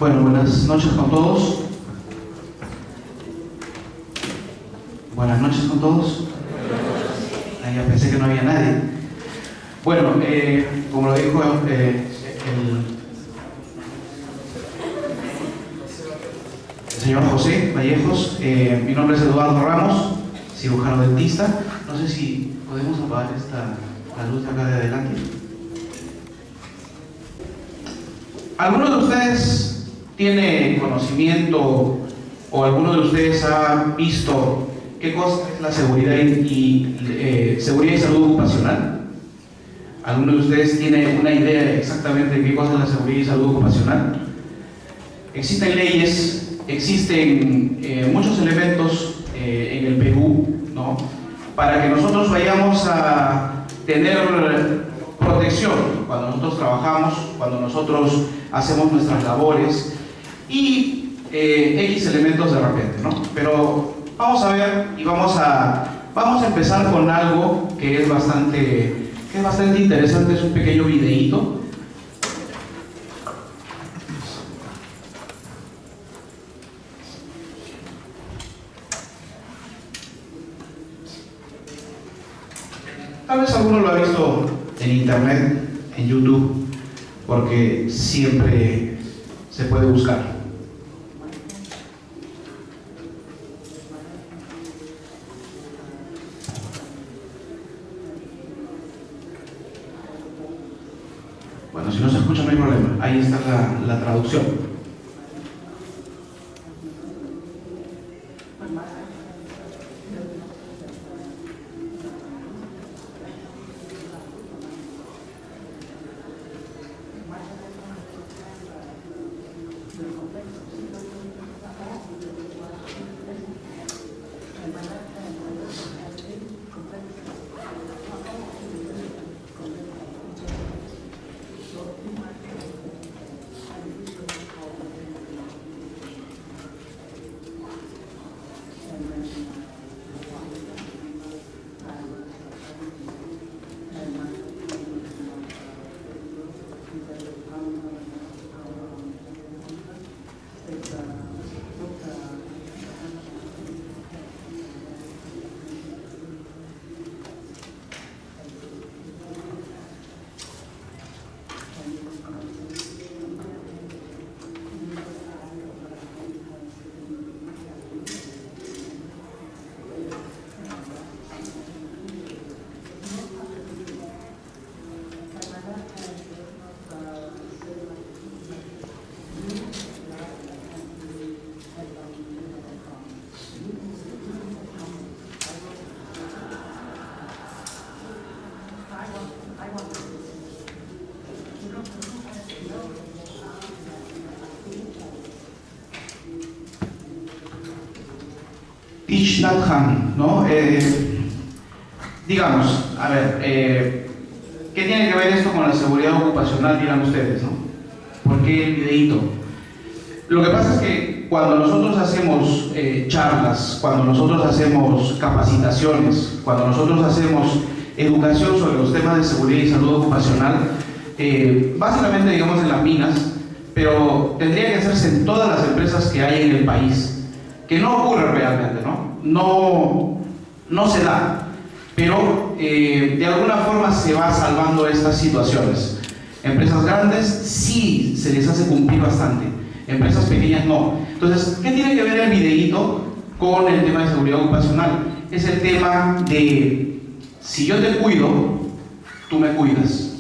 Bueno, buenas noches con todos. Buenas noches con todos. Ya pensé que no había nadie. Bueno, como lo dijo el señor José Vallejos, mi nombre es Eduardo Ramos, cirujano dentista. No sé si podemos apagar la luz de acá de adelante. ¿Alguno de ustedes tiene conocimiento o alguno de ustedes ha visto qué cosa es la seguridad y salud ocupacional? ¿Alguno de ustedes tiene una idea exactamente de qué cosa es la seguridad y salud ocupacional? Existen leyes, existen muchos elementos en el Perú, ¿no?, para que nosotros vayamos a tener protección cuando nosotros trabajamos, cuando nosotros hacemos nuestras labores y X elementos de repente, ¿no? Pero vamos a ver y vamos a empezar con algo que es bastante interesante. Es un pequeño videíto. Tal vez alguno lo ha visto en internet, en YouTube, porque siempre se puede buscar. Bueno, si no se escucha no hay problema, ahí está la traducción. Thich Nhat Hanh, ¿no? Digamos, a ver, ¿qué tiene que ver esto con la seguridad ocupacional? Dirán ustedes, ¿no? ¿Por qué el videíto? Lo que pasa es que cuando nosotros hacemos charlas, cuando nosotros hacemos capacitaciones, cuando nosotros hacemos educación sobre los temas de seguridad y salud ocupacional, básicamente digamos en las minas, pero tendría que hacerse en todas las empresas que hay en el país, que no ocurre realmente, ¿no? No se da, pero de alguna forma se va salvando estas situaciones. Empresas grandes sí se les hace cumplir bastante, empresas pequeñas no. Entonces, ¿qué tiene que ver el videíto con el tema de seguridad ocupacional? Es el tema de, si yo te cuido, tú me cuidas.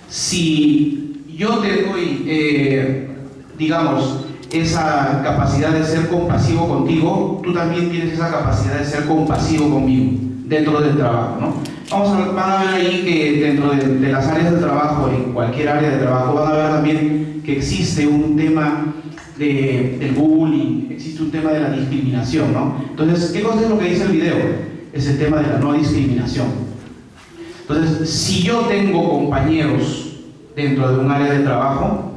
Si yo te doy, digamos, esa capacidad de ser compasivo contigo, tú también tienes esa capacidad de ser compasivo conmigo dentro del trabajo, ¿no? Van a ver ahí que dentro de las áreas de trabajo, en cualquier área de trabajo, van a ver también que existe un tema del bullying, existe un tema de la discriminación, ¿no? Entonces, ¿qué cosa es lo que dice el video? Es el tema de la no discriminación. Entonces, si yo tengo compañeros dentro de un área de trabajo,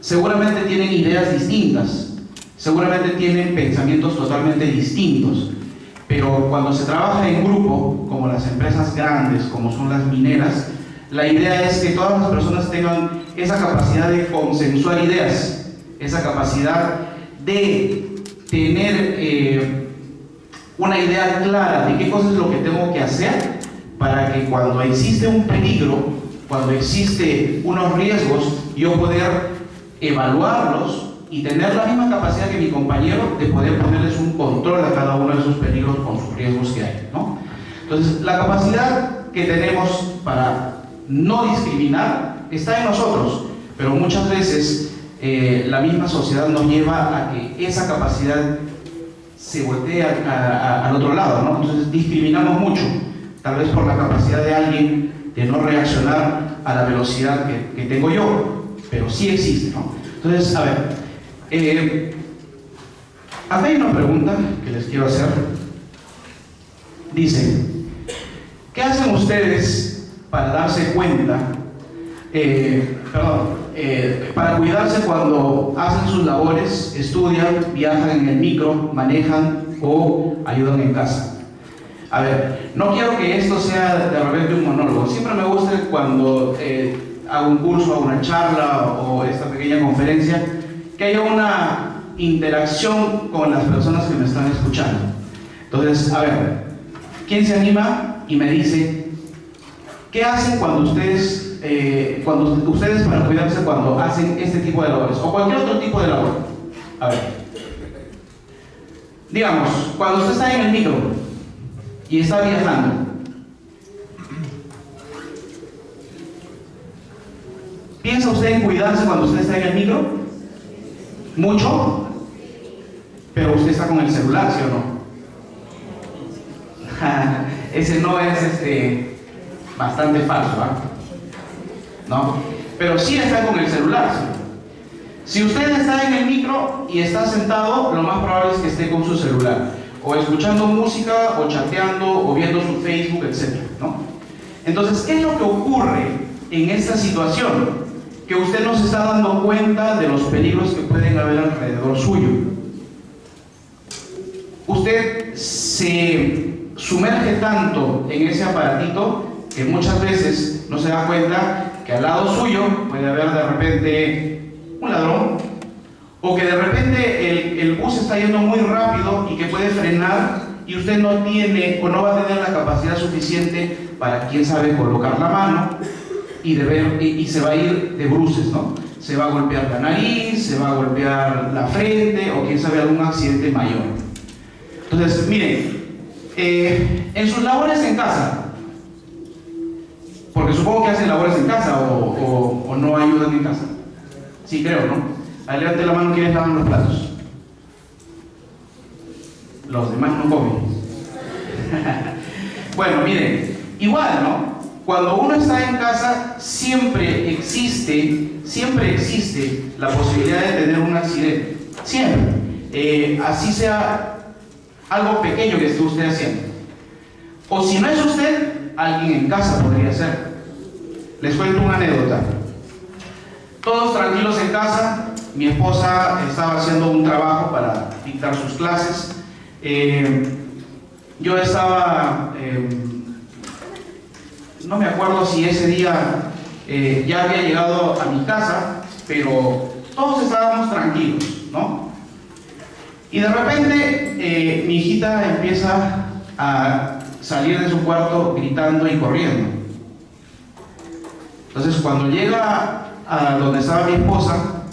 seguramente tienen ideas distintas, seguramente tienen pensamientos totalmente distintos, pero cuando se trabaja en grupo, como las empresas grandes, como son las mineras, la idea es que todas las personas tengan esa capacidad de consensuar ideas, esa capacidad de tener una idea clara de qué cosa es lo que tengo que hacer para que cuando existe un peligro, cuando existe unos riesgos, yo poder evaluarlos y tener la misma capacidad que mi compañero de poder ponerles un control a cada uno de esos peligros con sus riesgos que hay, ¿no? Entonces, la capacidad que tenemos para no discriminar está en nosotros, pero muchas veces la misma sociedad nos lleva a que esa capacidad se voltee al otro lado, ¿no? Entonces discriminamos mucho, tal vez por la capacidad de alguien de no reaccionar a la velocidad que tengo yo, pero sí existe, ¿no? Entonces, a ver, acá hay una pregunta que les quiero hacer. Dice, ¿qué hacen ustedes para darse cuenta, para cuidarse cuando hacen sus labores, estudian, viajan en el micro, manejan o ayudan en casa? A ver, no quiero que esto sea de repente un monólogo. Siempre me gusta cuando hago un curso, hago una charla o esta pequeña conferencia, que haya una interacción con las personas que me están escuchando. Entonces, a ver, ¿quién se anima y me dice qué hacen cuando ustedes para cuidarse cuando hacen este tipo de labores o cualquier otro tipo de labor? A ver, digamos, cuando usted está en el micro y está viajando, ¿piensa usted en cuidarse cuando usted está en el micro? ¿Mucho? Pero usted está con el celular, ¿sí o no? Ese no es bastante falso, ¿ah? ¿No? Pero sí está con el celular, ¿sí? Si usted está en el micro y está sentado, lo más probable es que esté con su celular, o escuchando música, o chateando, o viendo su Facebook, etc., ¿no? Entonces, ¿qué es lo que ocurre en esta situación? Que usted no se está dando cuenta de los peligros que pueden haber alrededor suyo. Usted se sumerge tanto en ese aparatito que muchas veces no se da cuenta que al lado suyo puede haber de repente un ladrón, o que de repente el bus está yendo muy rápido y que puede frenar y usted no tiene o no va a tener la capacidad suficiente para, quién sabe, colocar la mano y se va a ir de bruces, ¿no? Se va a golpear la nariz, se va a golpear la frente o quién sabe algún accidente mayor. Entonces, miren, en sus labores en casa, porque supongo que hacen labores en casa o no ayudan en casa. Sí, creo, ¿no? Ahí levante la mano quienes lavan los platos. Los demás no comen. Bueno, miren, igual, ¿no? Cuando uno está en casa, siempre existe la posibilidad de tener un accidente. Siempre. Así sea algo pequeño que esté usted haciendo. O si no es usted, alguien en casa podría ser. Les cuento una anécdota. Todos tranquilos en casa. Mi esposa estaba haciendo un trabajo para dictar sus clases. Yo estaba... no me acuerdo si ese día ya había llegado a mi casa, pero todos estábamos tranquilos, ¿no? Y de repente mi hijita empieza a salir de su cuarto gritando y corriendo. Entonces, cuando llega a donde estaba mi esposa,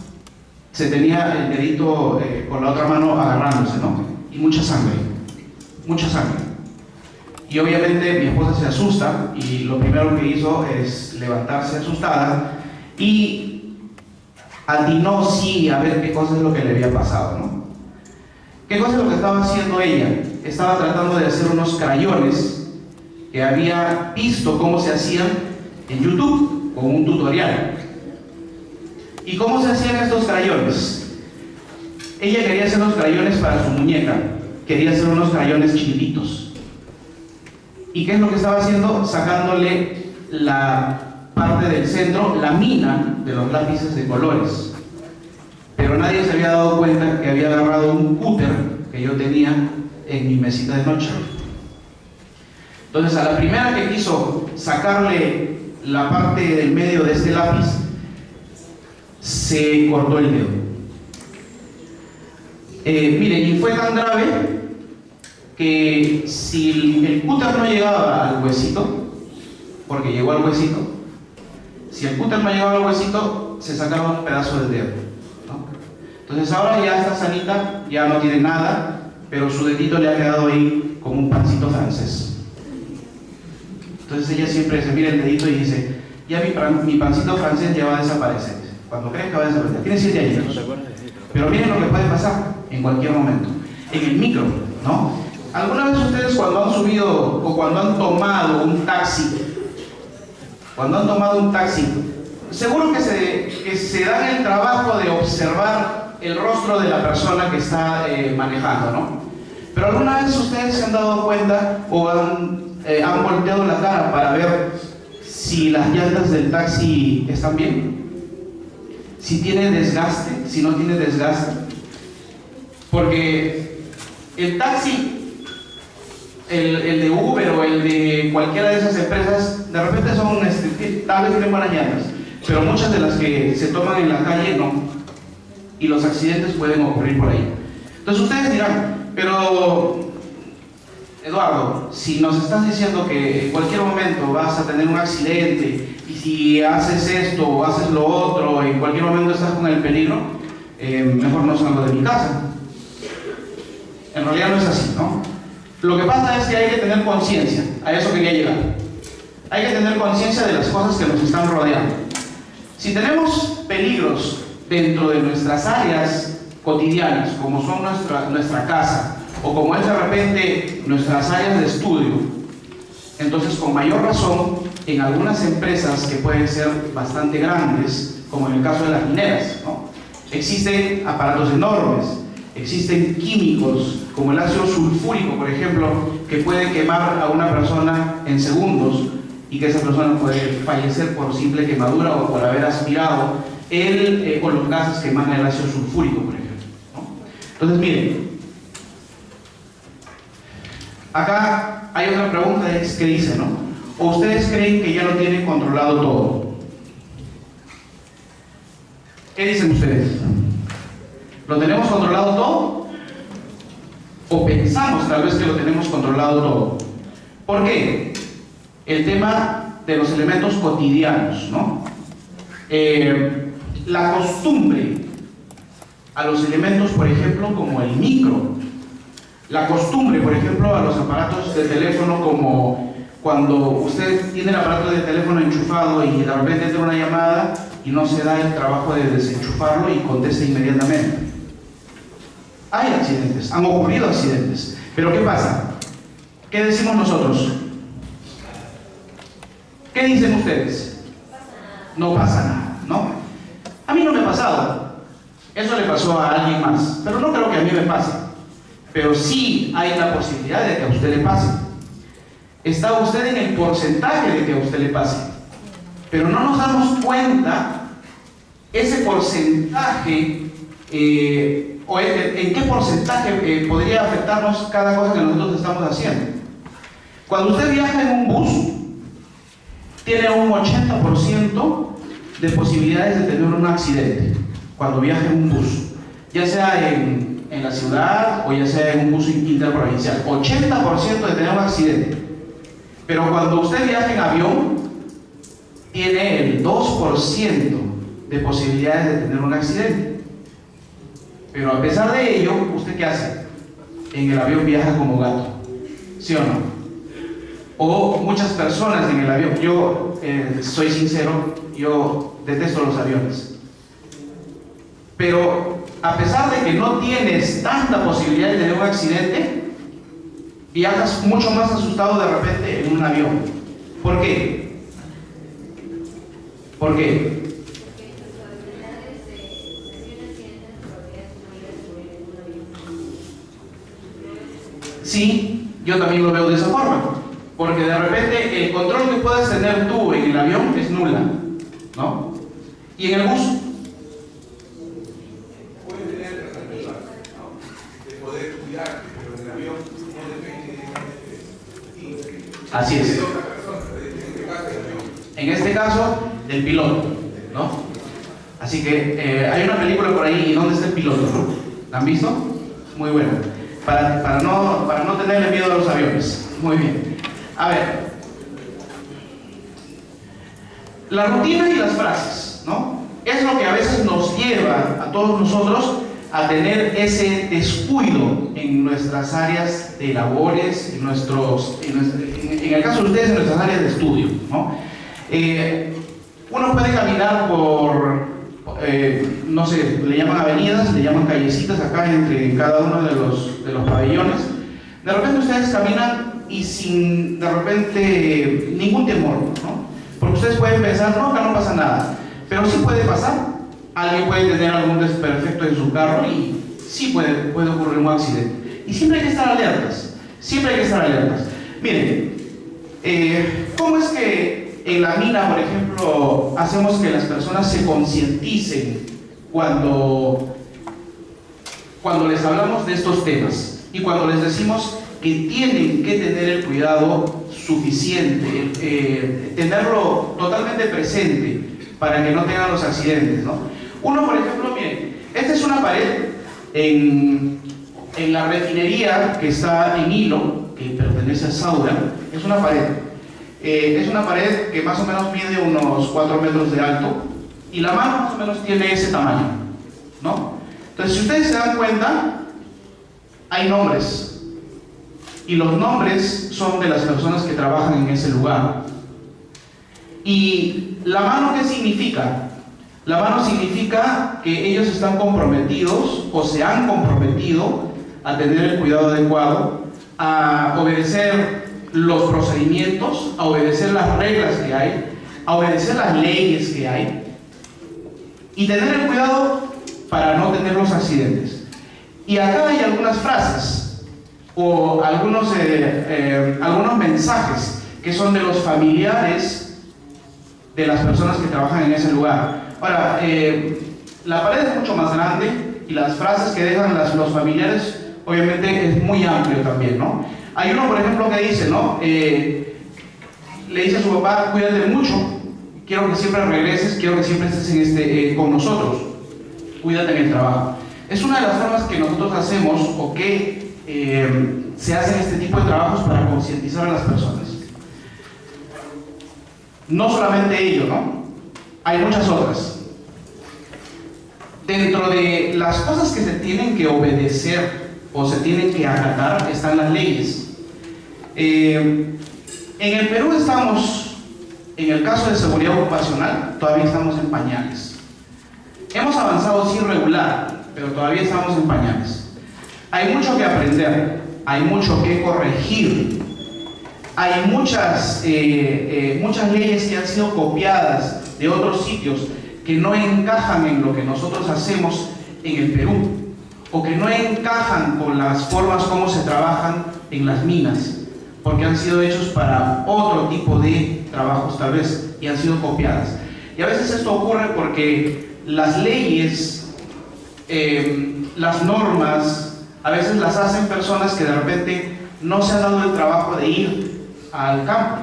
se tenía el dedito con la otra mano agarrándose, ¿no? Y mucha sangre, mucha sangre. Y obviamente mi esposa se asusta y lo primero que hizo es levantarse asustada y atinó sí a ver qué cosa es lo que le había pasado, ¿no? ¿Qué cosa es lo que estaba haciendo ella? Estaba tratando de hacer unos crayones que había visto cómo se hacían en YouTube con un tutorial. ¿Y cómo se hacían estos crayones? Ella quería hacer unos crayones para su muñeca, quería hacer unos crayones chiquititos. ¿Y qué es lo que estaba haciendo? Sacándole la parte del centro, la mina de los lápices de colores. Pero nadie se había dado cuenta que había agarrado un cúter que yo tenía en mi mesita de noche. Entonces, a la primera que quiso sacarle la parte del medio de este lápiz, se cortó el dedo. Miren, y fue tan grave que si el cúter no llegaba al huesito, porque llegó al huesito, si el cúter no llegaba al huesito, se sacaba un pedazo del dedo, ¿no? Entonces ahora ya está sanita, ya no tiene nada, pero su dedito le ha quedado ahí como un pancito francés. Entonces ella siempre se mira el dedito y dice, ya mi pancito francés ya va a desaparecer. Cuando crezca va a desaparecer. Tiene 7 años. Pero miren lo que puede pasar en cualquier momento. En el micro, ¿no? ¿Alguna vez ustedes cuando han subido o cuando han tomado un taxi, seguro que se dan el trabajo de observar el rostro de la persona que está manejando, ¿no? Pero ¿alguna vez ustedes se han dado cuenta o han volteado la cara para ver si las llantas del taxi están bien? Si tiene desgaste, si no tiene desgaste. Porque el taxi, el de Uber o el de cualquiera de esas empresas, de repente son, tal vez tienen buenas llantas, pero muchas de las que se toman en la calle no. Y los accidentes pueden ocurrir por ahí. Entonces ustedes dirán, pero Eduardo, si nos estás diciendo que en cualquier momento vas a tener un accidente y si haces esto o haces lo otro, en cualquier momento estás con el peligro, mejor no salgo de mi casa. En realidad no es así, ¿no? Lo que pasa es que hay que tener conciencia, a eso quería llegar. Hay que tener conciencia de las cosas que nos están rodeando. Si tenemos peligros dentro de nuestras áreas cotidianas, como son nuestra casa, o como es de repente nuestras áreas de estudio, entonces con mayor razón en algunas empresas que pueden ser bastante grandes, como en el caso de las mineras, ¿no? Existen aparatos enormes, existen químicos como el ácido sulfúrico, por ejemplo, que puede quemar a una persona en segundos y que esa persona puede fallecer por simple quemadura o por haber aspirado o los gases que emana el ácido sulfúrico, por ejemplo, ¿no? Entonces miren, acá hay otra pregunta que dice, ¿no? ¿O ustedes creen que ya lo tienen controlado todo? ¿Qué dicen ustedes? ¿Lo tenemos controlado todo? ¿O pensamos tal vez que lo tenemos controlado todo? ¿Por qué? El tema de los elementos cotidianos, ¿no? La costumbre a los elementos, por ejemplo, como el micro. La costumbre, por ejemplo, a los aparatos de teléfono, como cuando usted tiene el aparato de teléfono enchufado y de repente entra una llamada y no se da el trabajo de desenchufarlo y contesta inmediatamente. Hay accidentes, han ocurrido accidentes. Pero ¿qué pasa? ¿Qué decimos nosotros? ¿Qué dicen ustedes? No pasa nada, ¿no? A mí no me ha pasado. Eso le pasó a alguien más, pero no creo que a mí me pase. Pero sí hay la posibilidad de que a usted le pase. Está usted en el porcentaje de que a usted le pase. Pero no nos damos cuenta ese porcentaje o en qué porcentaje podría afectarnos cada cosa que nosotros estamos haciendo. Cuando usted viaja en un bus, tiene un 80% de posibilidades de tener un accidente cuando viaja en un bus, ya sea en la ciudad o ya sea en un bus interprovincial. 80% de tener un accidente. Pero cuando usted viaja en avión, tiene el 2% de posibilidades de tener un accidente. Pero a pesar de ello, ¿usted qué hace? En el avión viaja como gato, ¿sí o no? O muchas personas en el avión. Yo soy sincero, yo detesto los aviones. Pero a pesar de que no tienes tanta posibilidad de tener un accidente, viajas mucho más asustado de repente en un avión. ¿Por qué? ¿Por qué? Sí, yo también lo veo de esa forma. Porque de repente el control que puedas tener tú en el avión es nula, ¿no? Y en el bus puedes tener alternativas, ¿no? De poder cuidarte, pero en el avión no depende de ti. Así es. En este caso, del piloto, ¿no? Así que hay una película por ahí, ¿y dónde está el piloto, no? ¿La han visto? Muy buena. Para no tenerle miedo a los aviones. Muy bien. A ver. La rutina y las frases, ¿no? Es lo que a veces nos lleva a todos nosotros a tener ese descuido en nuestras áreas de labores, en el caso de ustedes, en nuestras áreas de estudio, ¿no? Uno puede caminar por, no sé, le llaman avenidas, le llaman callecitas acá entre cada uno de los pabellones. De repente ustedes caminan y sin, de repente, ningún temor, ¿no? Porque ustedes pueden pensar, no, acá no pasa nada, pero sí puede pasar. Alguien puede tener algún desperfecto en su carro y sí puede ocurrir un accidente. Y siempre hay que estar alertas, siempre hay que estar alertas. Miren, ¿cómo es que en la mina, por ejemplo, hacemos que las personas se concienticen cuando les hablamos de estos temas y cuando les decimos que tienen que tener el cuidado suficiente, tenerlo totalmente presente para que no tengan los accidentes, ¿no? Uno, por ejemplo, miren, esta es una pared en la refinería que está en Hilo, que pertenece a Saura. Es una pared que más o menos mide unos 4 metros de alto y la mano más o menos tiene ese tamaño, ¿no? Entonces, si ustedes se dan cuenta, hay nombres. Y los nombres son de las personas que trabajan en ese lugar. ¿Y la mano qué significa? La mano significa que ellos están comprometidos o se han comprometido a tener el cuidado adecuado, a obedecer los procedimientos, a obedecer las reglas que hay, a obedecer las leyes que hay y tener el cuidado para no tener los accidentes. Y acá hay algunas frases o algunos mensajes que son de los familiares de las personas que trabajan en ese lugar. Ahora, la pared es mucho más grande y las frases que dejan los familiares obviamente es muy amplio también, ¿no? Hay uno, por ejemplo, que dice, ¿no? Le dice a su papá, cuídate mucho, quiero que siempre regreses, quiero que siempre estés con nosotros, cuídate en el trabajo. Es una de las formas que nosotros hacemos o que se hacen este tipo de trabajos para concientizar a las personas. No solamente ello, ¿no? Hay muchas otras. Dentro de las cosas que se tienen que obedecer o se tienen que acatar están las leyes. En el Perú estamos, en el caso de seguridad ocupacional, todavía estamos en pañales. Hemos avanzado sí regular, pero todavía estamos en pañales. Hay mucho que aprender, hay mucho que corregir. Hay muchas leyes que han sido copiadas de otros sitios que no encajan en lo que nosotros hacemos en el Perú o que no encajan con las formas como se trabajan en las minas porque han sido hechos para otro tipo de trabajos tal vez y han sido copiadas. Y a veces esto ocurre porque las leyes, las normas, a veces las hacen personas que de repente no se han dado el trabajo de ir al campo,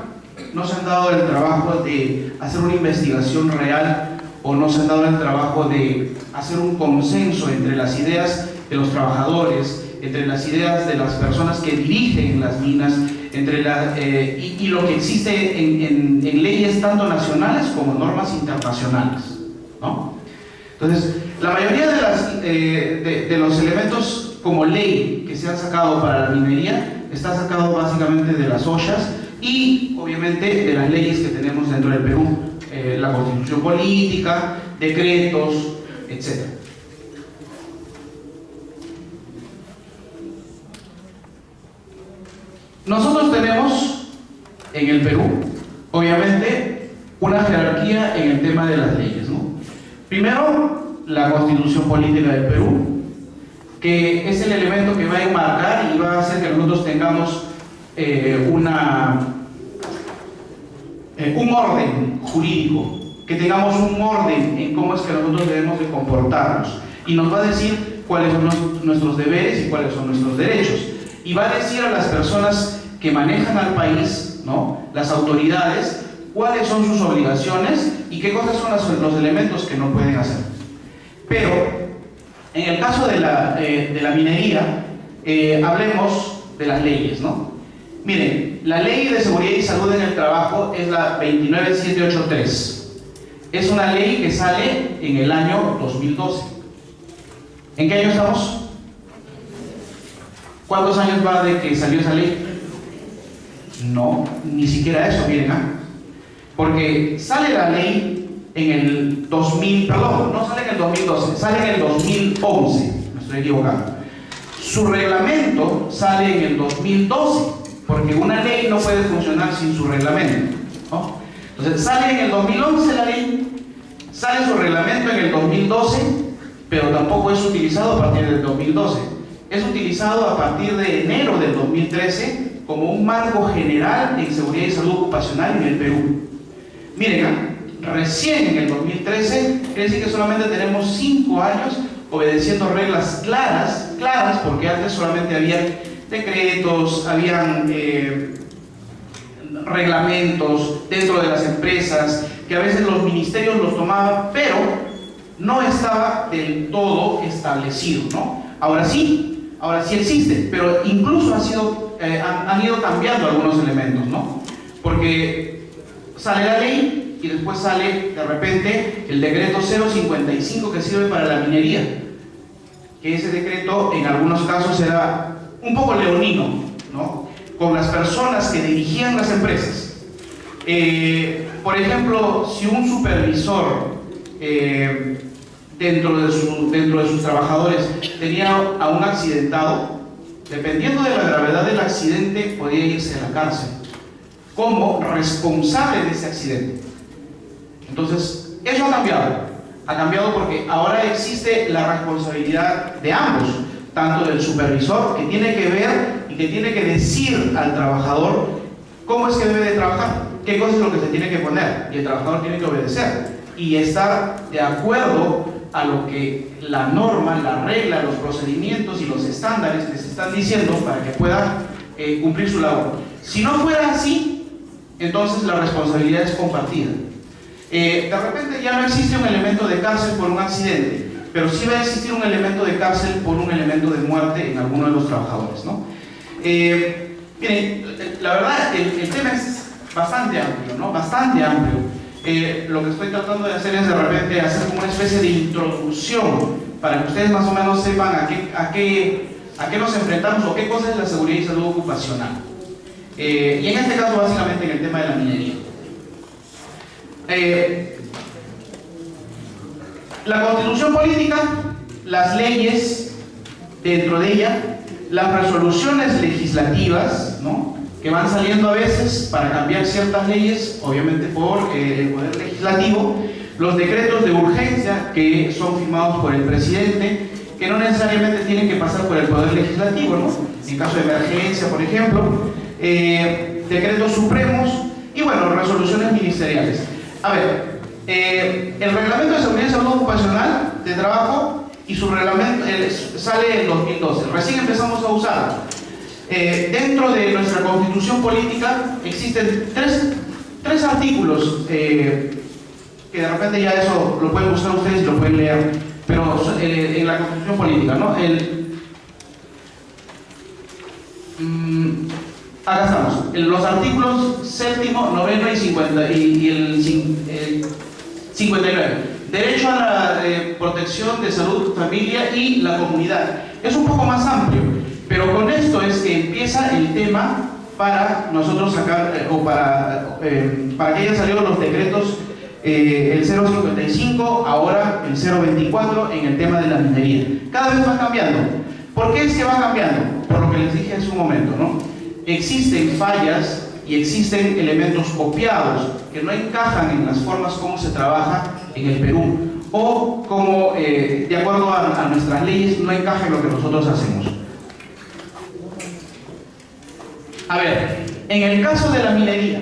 no se han dado el trabajo de hacer una investigación real o no se han dado el trabajo de hacer un consenso entre las ideas de los trabajadores, entre las ideas de las personas que dirigen las minas, y lo que existe en leyes tanto nacionales como normas internacionales, ¿no? Entonces, la mayoría de los elementos como ley que se han sacado para la minería está sacado básicamente de las ollas y obviamente de las leyes que tenemos dentro del Perú, la constitución política, decretos, etc. Nosotros tenemos en el Perú, obviamente, una jerarquía en el tema de las leyes, ¿no? Primero, la constitución política del Perú, que es el elemento que va a enmarcar y va a hacer que nosotros tengamos un orden jurídico, que tengamos un orden en cómo es que nosotros debemos de comportarnos y nos va a decir cuáles son nuestros deberes y cuáles son nuestros derechos y va a decir a las personas que manejan al país, ¿no?, las autoridades, cuáles son sus obligaciones y qué cosas son los elementos que no pueden hacer. Pero en el caso de la minería, hablemos de las leyes, ¿no? Miren, la Ley de Seguridad y Salud en el Trabajo es la 29783. Es una ley que sale en el año 2012. ¿En qué año estamos? ¿Cuántos años va de que salió esa ley? No, ni siquiera eso, miren, porque sale la ley en el 2000, perdón, no sale en el 2012, sale en el 2011, me estoy equivocando. Su reglamento sale en el 2012, porque una ley no puede funcionar sin su reglamento, ¿no? Entonces sale en el 2011 la ley, sale su reglamento en el 2012, pero tampoco es utilizado a partir del 2012. Es utilizado a partir de enero del 2013 como un marco general en seguridad y salud ocupacional en el Perú. Miren, recién en el 2013, quiere decir que solamente tenemos 5 años obedeciendo reglas claras, porque antes solamente había decretos, habían reglamentos dentro de las empresas, que a veces los ministerios los tomaban, pero no estaba del todo establecido, ¿no? Ahora sí existe, pero incluso han ido cambiando algunos elementos, ¿no? Porque sale la ley y después sale de repente el decreto 055 que sirve para la minería, que ese decreto en algunos casos era un poco leonino, ¿no? Con las personas que dirigían las empresas. Por ejemplo, si un supervisor dentro de sus trabajadores tenía a un accidentado, dependiendo de la gravedad del accidente podía irse a la cárcel como responsable de ese accidente. Entonces eso ha cambiado porque ahora existe la responsabilidad de ambos, tanto del supervisor, que tiene que ver y que tiene que decir al trabajador cómo es que debe de trabajar, qué cosa es lo que se tiene que poner, y el trabajador tiene que obedecer y estar de acuerdo a lo que la norma, la regla, los procedimientos y los estándares les están diciendo para que pueda cumplir su labor. Si no fuera así, entonces la responsabilidad es compartida. De repente ya no existe un elemento de cárcel por un accidente, pero sí va a existir un elemento de cárcel por un elemento de muerte en alguno de los trabajadores, ¿no? Miren, la verdad, el tema es bastante amplio, ¿no? Bastante amplio. Lo que estoy tratando de hacer es de repente hacer como una especie de introducción para que ustedes más o menos sepan a qué nos enfrentamos o qué cosa es la seguridad y salud ocupacional. Y en este caso básicamente en el tema de la minería. La constitución política, las leyes dentro de ella, las resoluciones legislativas, ¿no?, que van saliendo a veces para cambiar ciertas leyes, obviamente por el Poder Legislativo, los decretos de urgencia que son firmados por el presidente, que no necesariamente tienen que pasar por el Poder Legislativo, ¿no?, en caso de emergencia, por ejemplo, decretos supremos y, bueno, resoluciones ministeriales. A ver, el Reglamento de Seguridad y Salud Ocupacional de Trabajo y su reglamento sale en 2012, recién empezamos a usarlo. Dentro de nuestra constitución política existen tres artículos que de repente ya eso lo pueden buscar ustedes y lo pueden leer, pero en la constitución política, ¿no? Acá estamos, los artículos 7º, 9º y 50 y el 59. Derecho a la protección de salud, familia y la comunidad. Es un poco más amplio, pero con esto es que empieza el tema para nosotros sacar, o para que hayan salido los decretos, el 055, ahora el 024 en el tema de la minería. Cada vez va cambiando. ¿Por qué es que va cambiando? Por lo que les dije hace un momento, ¿no? Existen fallas y existen elementos copiados que no encajan en las formas como se trabaja en el Perú, o como, de acuerdo a nuestras leyes, no encaja en lo que nosotros hacemos. A ver, en el caso de la minería,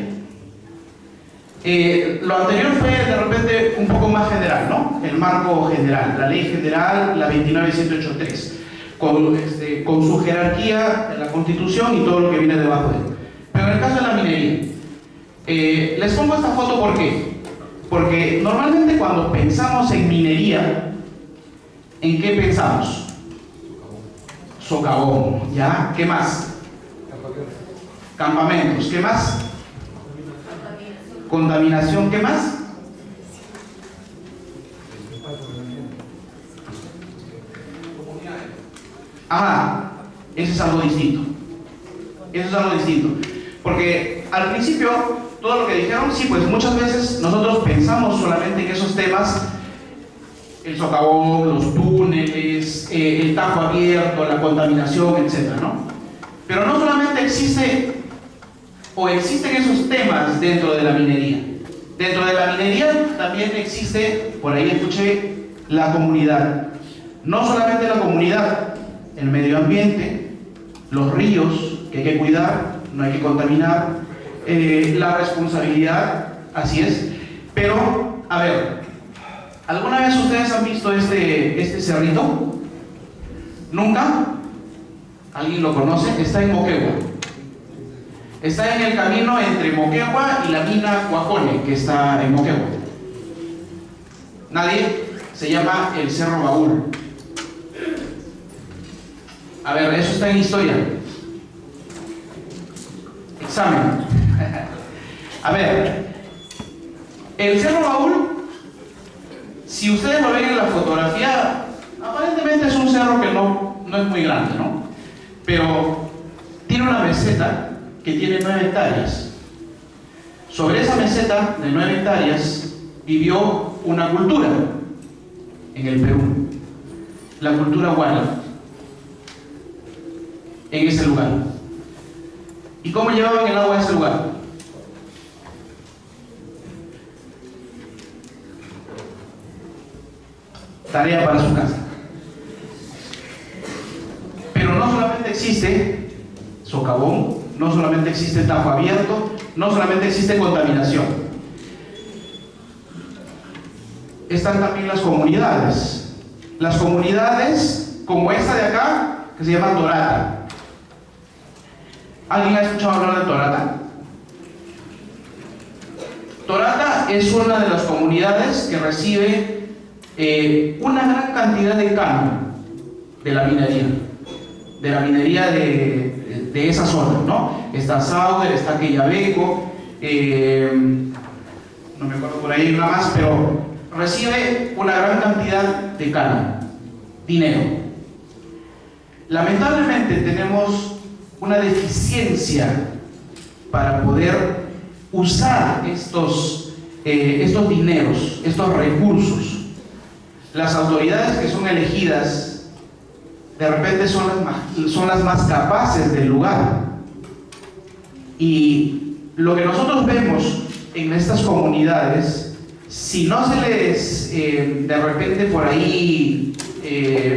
lo anterior fue de repente un poco más general, ¿no? El marco general, la ley general, la 29783, con su jerarquía, la constitución y todo lo que viene debajo de él. Pero en el caso de la minería, les pongo esta foto, ¿por qué? Porque normalmente cuando pensamos en minería, ¿en qué pensamos? socavón, ¿ya? ¿Qué más? Campamentos, ¿qué más? Contaminación, ¿qué más? Ajá, eso es algo distinto. Eso es algo distinto. Porque al principio, todo lo que dijeron, sí, pues muchas veces nosotros pensamos solamente en esos temas, el socavón, los túneles, el tajo abierto, la contaminación, etcétera, ¿no? Pero no solamente existen esos temas dentro de la minería. Dentro de la minería también existe, por ahí escuché, la comunidad. No solamente la comunidad, el medio ambiente, los ríos que hay que cuidar, no hay que contaminar, la responsabilidad, así es. Pero, a ver, ¿alguna vez ustedes han visto este cerrito? ¿Nunca? ¿Alguien lo conoce? Está en Moquegua. Está en el camino entre Moquegua y la mina Cuajone, que está en Moquegua. ¿Nadie? Se llama el Cerro Baúl. A ver, eso está en historia. Examen. A ver, el Cerro Baúl, si ustedes lo ven en la fotografía, aparentemente es un cerro que no es muy grande, ¿no? Pero tiene una meseta que tiene 9 hectáreas. Sobre esa meseta de 9 hectáreas vivió una cultura en el Perú, la cultura Huala, en ese lugar. ¿Y cómo llevaban el agua a ese lugar? Tarea para su casa. Pero no solamente existe socavón, no solamente existe tajo abierto, no solamente existe contaminación. Están también las comunidades. Las comunidades como esta de acá, que se llama Torata. ¿Alguien ha escuchado hablar de Torata? Torata es una de las comunidades que recibe una gran cantidad de caño de la minería de esa zona, ¿no? Está Sauder, está Quellaveco, no me acuerdo por ahí una más, pero recibe una gran cantidad de caño, dinero. Lamentablemente tenemos una deficiencia para poder usar estos dineros, estos recursos. Las autoridades que son elegidas de repente son las más capaces del lugar, y lo que nosotros vemos en estas comunidades, si no se les de repente por ahí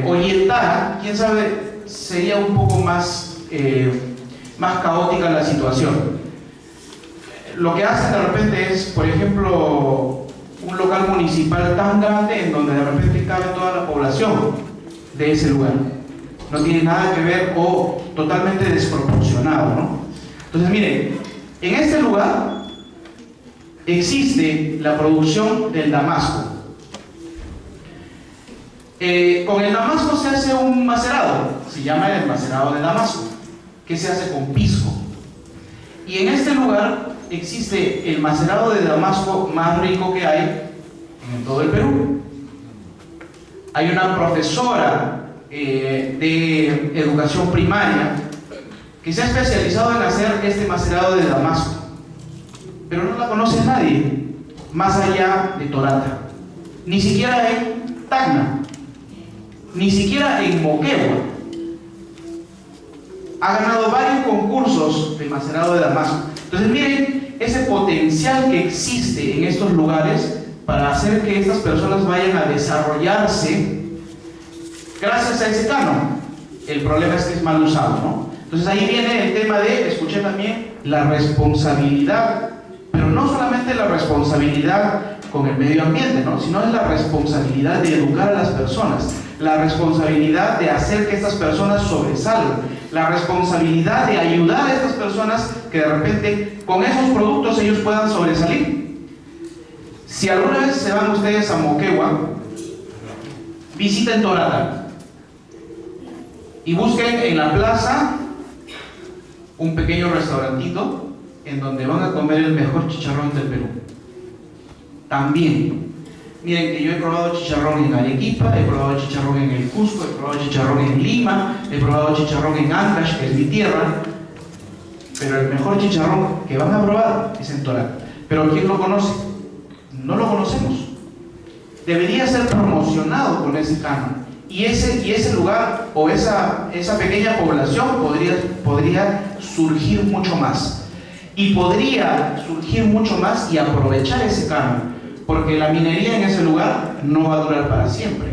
orientara, quién sabe, sería un poco más caótica la situación. Lo que hacen de repente es, por ejemplo, un local municipal tan grande en donde de repente cabe toda la población de ese lugar. No tiene nada que ver o totalmente desproporcionado, ¿no? Entonces, miren, en este lugar existe la producción del damasco. Con el damasco se hace un macerado, se llama el macerado de damasco, que se hace con pisco. Y en este lugar existe el macerado de damasco más rico que hay en todo el Perú. Hay una profesora de educación primaria que se ha especializado en hacer este macerado de damasco, pero no la conoce nadie más allá de Torata, ni siquiera en Tacna, ni siquiera en Moquegua. Ha ganado varios concursos de macerado de damasco. Entonces miren ese potencial que existe en estos lugares para hacer que estas personas vayan a desarrollarse gracias a ese canon. El problema es que es mal usado, ¿no? Entonces ahí viene el tema de, escuché también, la responsabilidad, pero no solamente la responsabilidad con el medio ambiente, ¿no? Sino es la responsabilidad de educar a las personas, la responsabilidad de hacer que estas personas sobresalgan, la responsabilidad de ayudar a estas personas que de repente con esos productos ellos puedan sobresalir. Si alguna vez se van ustedes a Moquegua, visiten Torata. y busquen en la plaza un pequeño restaurantito en donde van a comer el mejor chicharrón del Perú. También, miren que yo he probado chicharrón en Arequipa, he probado chicharrón en el Cusco, he probado chicharrón en Lima, he probado chicharrón en Ancash, que es mi tierra, pero el mejor chicharrón que van a probar es en Torata. Pero ¿quién lo conoce? No lo conocemos. Debería ser promocionado con ese canon. Y ese lugar o esa pequeña población podría surgir mucho más. Y podría surgir mucho más y aprovechar ese canon, porque la minería en ese lugar no va a durar para siempre.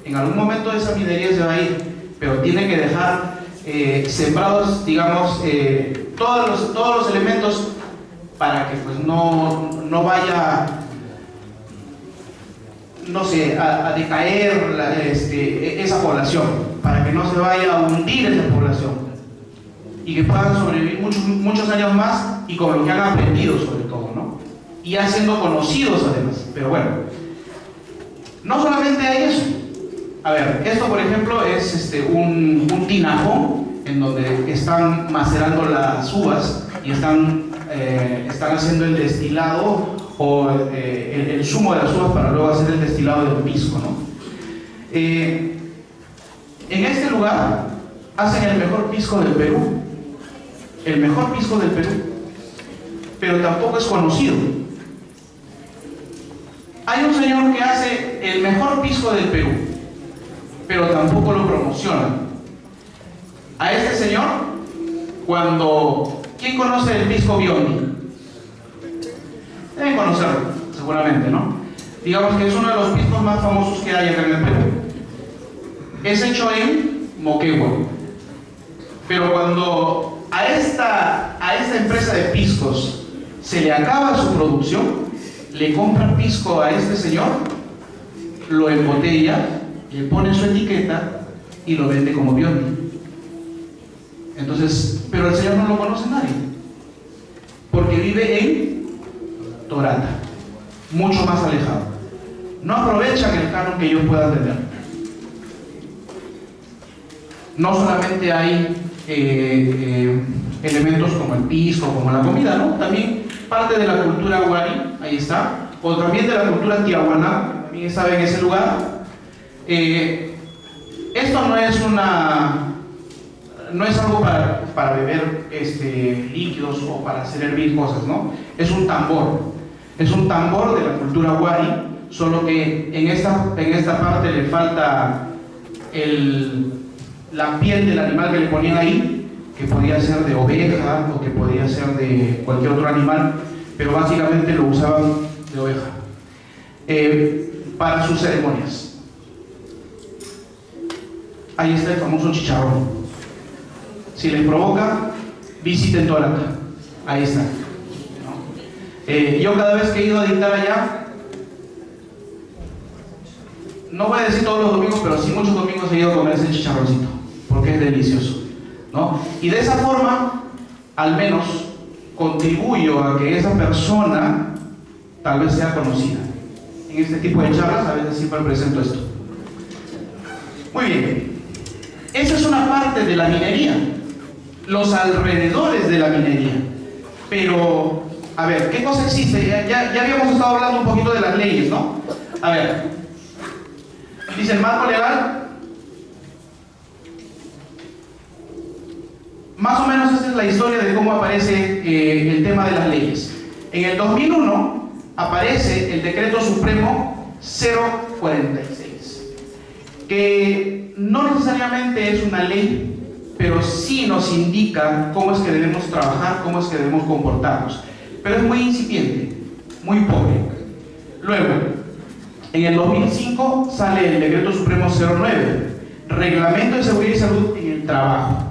En algún momento esa minería se va a ir, pero tiene que dejar sembrados, digamos, todos los elementos para que pues no vaya, no sé, a decaer esa población, para que no se vaya a hundir esa población y que puedan sobrevivir muchos años más y con lo que han aprendido sobre todo, ¿no? Y ya siendo conocidos además. Pero bueno, no solamente hay eso. A ver, esto por ejemplo es un tinajo en donde están macerando las uvas y están haciendo el destilado o el zumo de las uvas para luego hacer el destilado del pisco, ¿no? En este lugar hacen el mejor pisco del Perú, pero tampoco es conocido. Hay un señor que hace el mejor pisco del Perú, pero tampoco lo promociona. A este señor, ¿quién conoce el pisco Biondi? Deben conocerlo, seguramente, ¿no? Digamos que es uno de los piscos más famosos que hay acá en el Perú. Es hecho en Moquegua. Pero cuando a esta empresa de piscos se le acaba su producción, le compra pisco a este señor, lo embotella, le pone su etiqueta y lo vende como Biondi. Entonces, pero el señor no lo conoce nadie, porque vive en Torata, mucho más alejado. No aprovechan el canon que ellos puedan tener. No solamente hay elementos como el pisco, como la comida, ¿no? También parte de la cultura guari, ahí está, o también de la cultura tiahuana, también estaba en ese lugar. Esto no es algo para beber líquidos o para hacer hervir cosas, ¿no? Es un tambor de la cultura guari, solo que en esta parte le falta la piel del animal que le ponían ahí, que podía ser de oveja o que podía ser de cualquier otro animal, pero básicamente lo usaban de oveja para sus ceremonias. Ahí está el famoso chicharrón. Si les provoca, visiten Torata. Ahí está. Yo cada vez que he ido a dictar allá, no voy a decir todos los domingos, pero sí muchos domingos he ido a comer ese chicharroncito, porque es delicioso, ¿no? Y de esa forma, al menos, contribuyo a que esa persona tal vez sea conocida. En este tipo de charlas a veces siempre presento esto. Muy bien, esa es una parte de la minería, los alrededores de la minería. Pero, a ver, ¿qué cosa existe? Ya habíamos estado hablando un poquito de las leyes, ¿no? A ver, dice el marco legal. Más o menos esta es la historia de cómo aparece el tema de las leyes. En el 2001 aparece el Decreto Supremo 046, que no necesariamente es una ley, pero sí nos indica cómo es que debemos trabajar, cómo es que debemos comportarnos. Pero es muy incipiente, muy pobre. Luego, en el 2005 sale el Decreto Supremo 09, Reglamento de Seguridad y Salud en el Trabajo.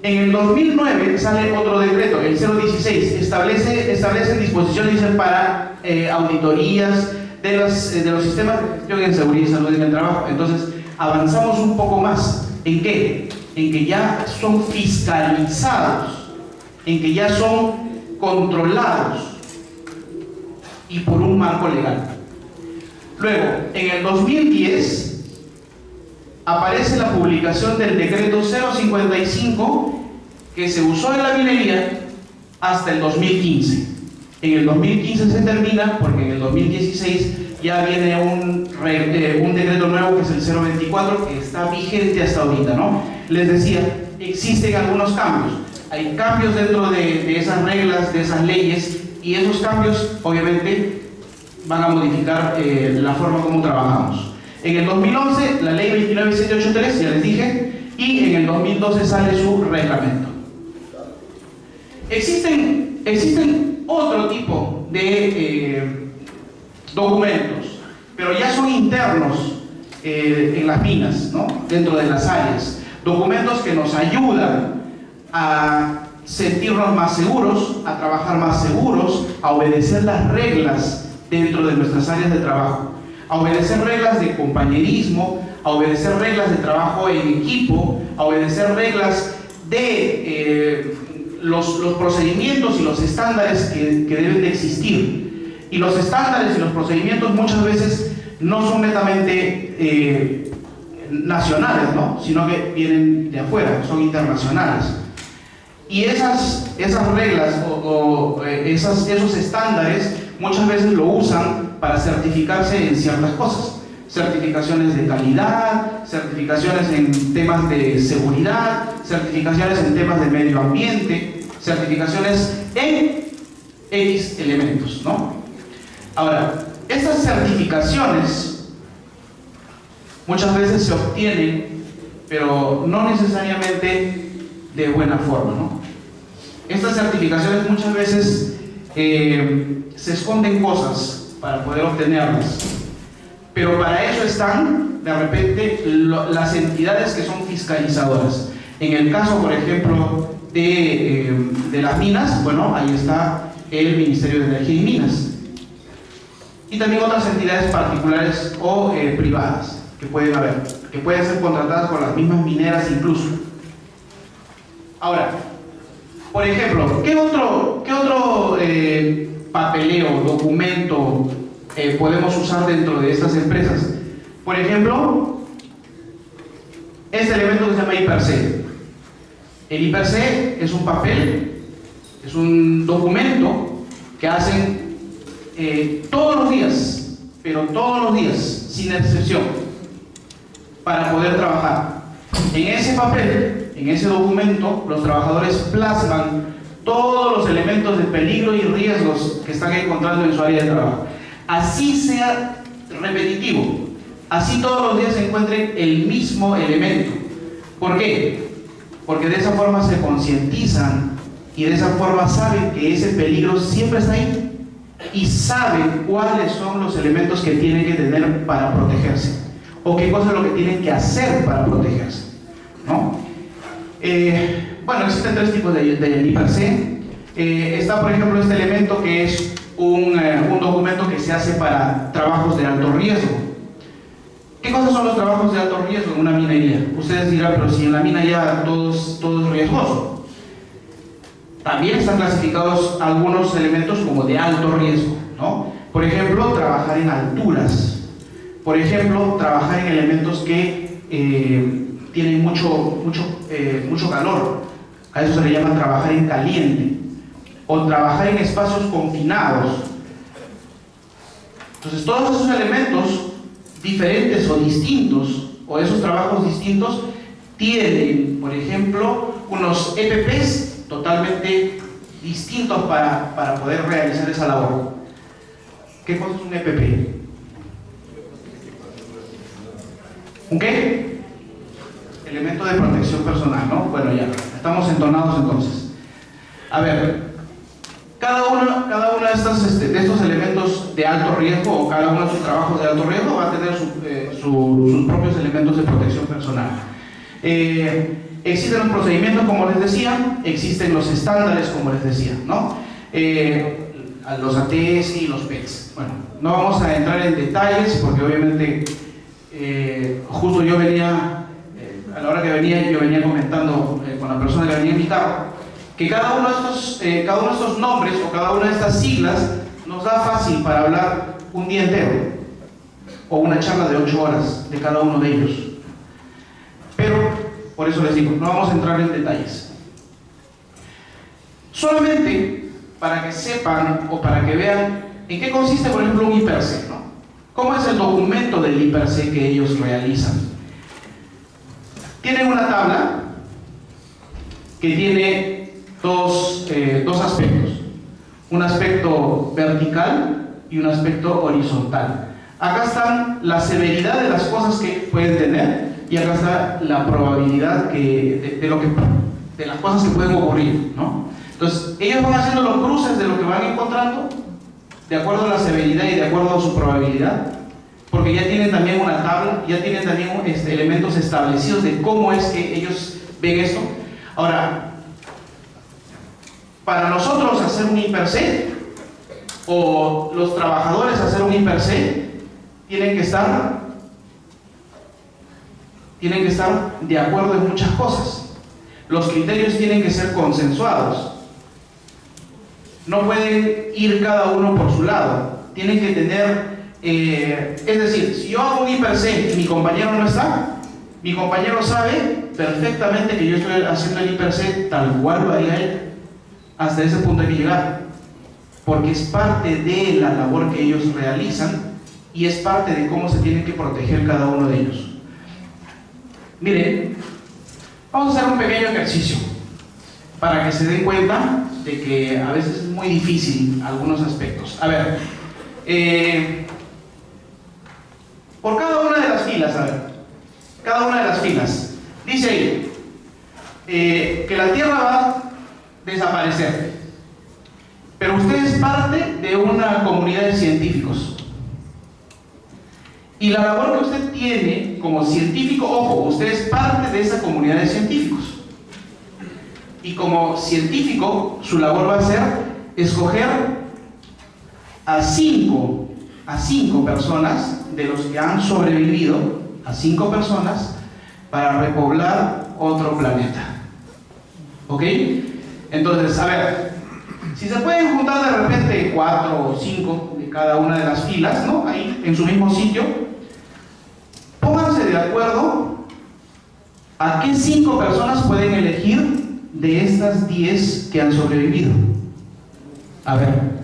En el 2009 sale otro decreto, el 016, establece disposiciones para auditorías de los sistemas de gestión en seguridad y salud en el trabajo. Entonces avanzamos un poco más. ¿En qué? En que ya son fiscalizados, en que ya son controlados y por un marco legal. Luego, en el 2010 aparece la publicación del decreto 055 que se usó en la minería hasta el 2015. En el 2015 se termina porque en el 2016 ya viene un decreto nuevo que es el 024 que está vigente hasta ahorita, ¿no? Les decía, existen algunos cambios. Hay cambios dentro de esas reglas, de esas leyes, y esos cambios obviamente van a modificar la forma como trabajamos. En el 2011 la ley 29783, ya les dije, y en el 2012 sale su reglamento. Existen otro tipo de documentos, pero ya son internos en las minas, ¿no? Dentro de las áreas. Documentos que nos ayudan a sentirnos más seguros, a trabajar más seguros, a obedecer las reglas dentro de nuestras áreas de trabajo, a obedecer reglas de compañerismo, a obedecer reglas de trabajo en equipo, a obedecer reglas de los procedimientos y los estándares que deben de existir. Y los estándares y los procedimientos muchas veces no son netamente nacionales, ¿no? Sino que vienen de afuera, son internacionales. Y esas reglas esos estándares muchas veces lo usan para certificarse en ciertas cosas. Certificaciones de calidad, certificaciones en temas de seguridad, certificaciones en temas de medio ambiente, certificaciones en X elementos, ¿no? Ahora, estas certificaciones muchas veces se obtienen, pero no necesariamente de buena forma, ¿no? Estas certificaciones muchas veces se esconden cosas para poder obtenerlas, pero para eso están de repente las entidades que son fiscalizadoras. En el caso, por ejemplo, de las minas, bueno, ahí está el Ministerio de Energía y Minas, y también otras entidades particulares o privadas que pueden haber, que pueden ser contratadas por las mismas mineras incluso. Ahora, por ejemplo, ¿qué otro papeleo, documento podemos usar dentro de estas empresas? Por ejemplo, este elemento que se llama I+C. El I+C es un papel, es un documento que hacen todos los días, pero todos los días, sin excepción, para poder trabajar. En ese papel, en ese documento, los trabajadores plasman todos los elementos de peligro y riesgos que están encontrando en su área de trabajo. Así sea repetitivo, así todos los días se encuentren el mismo elemento. ¿Por qué? Porque de esa forma se concientizan y de esa forma saben que ese peligro siempre está ahí y saben cuáles son los elementos que tienen que tener para protegerse o qué cosa es lo que tienen que hacer para protegerse, ¿no? Bueno, existen tres tipos de I+C. Está, por ejemplo, este elemento que es un documento que se hace para trabajos de alto riesgo. ¿Qué cosas son los trabajos de alto riesgo en una minería? Ustedes dirán, pero si en la mina ya todo es riesgoso. También están clasificados algunos elementos como de alto riesgo, ¿no? Por ejemplo, trabajar en alturas. Por ejemplo, trabajar en elementos que tienen mucho calor. A eso se le llama trabajar en caliente. O trabajar en espacios confinados. Entonces, todos esos elementos diferentes o distintos, o esos trabajos distintos, tienen, por ejemplo, unos EPPs totalmente distintos para poder realizar esa labor. ¿Qué cosa es un EPP? ¿Un qué? Elemento de protección personal, ¿no? Bueno, ya, estamos entonados entonces. A ver, cada uno de estos elementos de alto riesgo, o cada uno de sus trabajos de alto riesgo, va a tener sus propios elementos de protección personal. Existen los procedimientos, como les decía, existen los estándares, como les decía, ¿no? Los ATS y los PETs. Bueno, no vamos a entrar en detalles porque obviamente justo yo venía, a la hora que venía, yo venía comentando con la persona que venía en mi carro, que cada uno de estos nombres o cada una de estas siglas nos da fácil para hablar un día entero o una charla de 8 horas de cada uno de ellos. Pero, por eso les digo, no vamos a entrar en detalles. Solamente para que sepan o para que vean en qué consiste, por ejemplo, un IPRC, ¿no? ¿Cómo es el documento del IPRC que ellos realizan? Tienen una tabla que tiene dos aspectos. Un aspecto vertical y un aspecto horizontal. Acá están la severidad de las cosas que pueden tener y acá está la probabilidad de las cosas que pueden ocurrir, ¿no? Entonces, ellos van haciendo los cruces de lo que van encontrando de acuerdo a la severidad y de acuerdo a su probabilidad, porque ya tienen también una tabla, ya tienen también elementos establecidos de cómo es que ellos ven esto. Ahora, para nosotros hacer un IPRC, o los trabajadores hacer un IPRC, tienen que estar de acuerdo en muchas cosas. Los criterios tienen que ser consensuados. No pueden ir cada uno por su lado. Tienen que tener, es decir, si yo hago un IPRC y mi compañero no está, mi compañero sabe perfectamente que yo estoy haciendo el IPRC tal cual lo haría él. Hasta ese punto hay que llegar, porque es parte de la labor que ellos realizan y es parte de cómo se tienen que proteger cada uno de ellos. Miren, vamos a hacer un pequeño ejercicio para que se den cuenta de que a veces es muy difícil algunos aspectos. A ver, por cada una de las filas, cada una de las filas, dice ahí que la Tierra va a desaparecer, pero usted es parte de una comunidad de científicos y la labor que usted tiene como científico, ojo, usted es parte de esa comunidad de científicos y como científico su labor va a ser escoger a cinco personas de los que han sobrevivido, a 5 personas para repoblar otro planeta. ¿Ok? Entonces, a ver, si se pueden juntar de repente 4 o 5 de cada una de las filas, ¿no? Ahí en su mismo sitio, pónganse de acuerdo a qué 5 personas pueden elegir de estas 10 que han sobrevivido. A ver.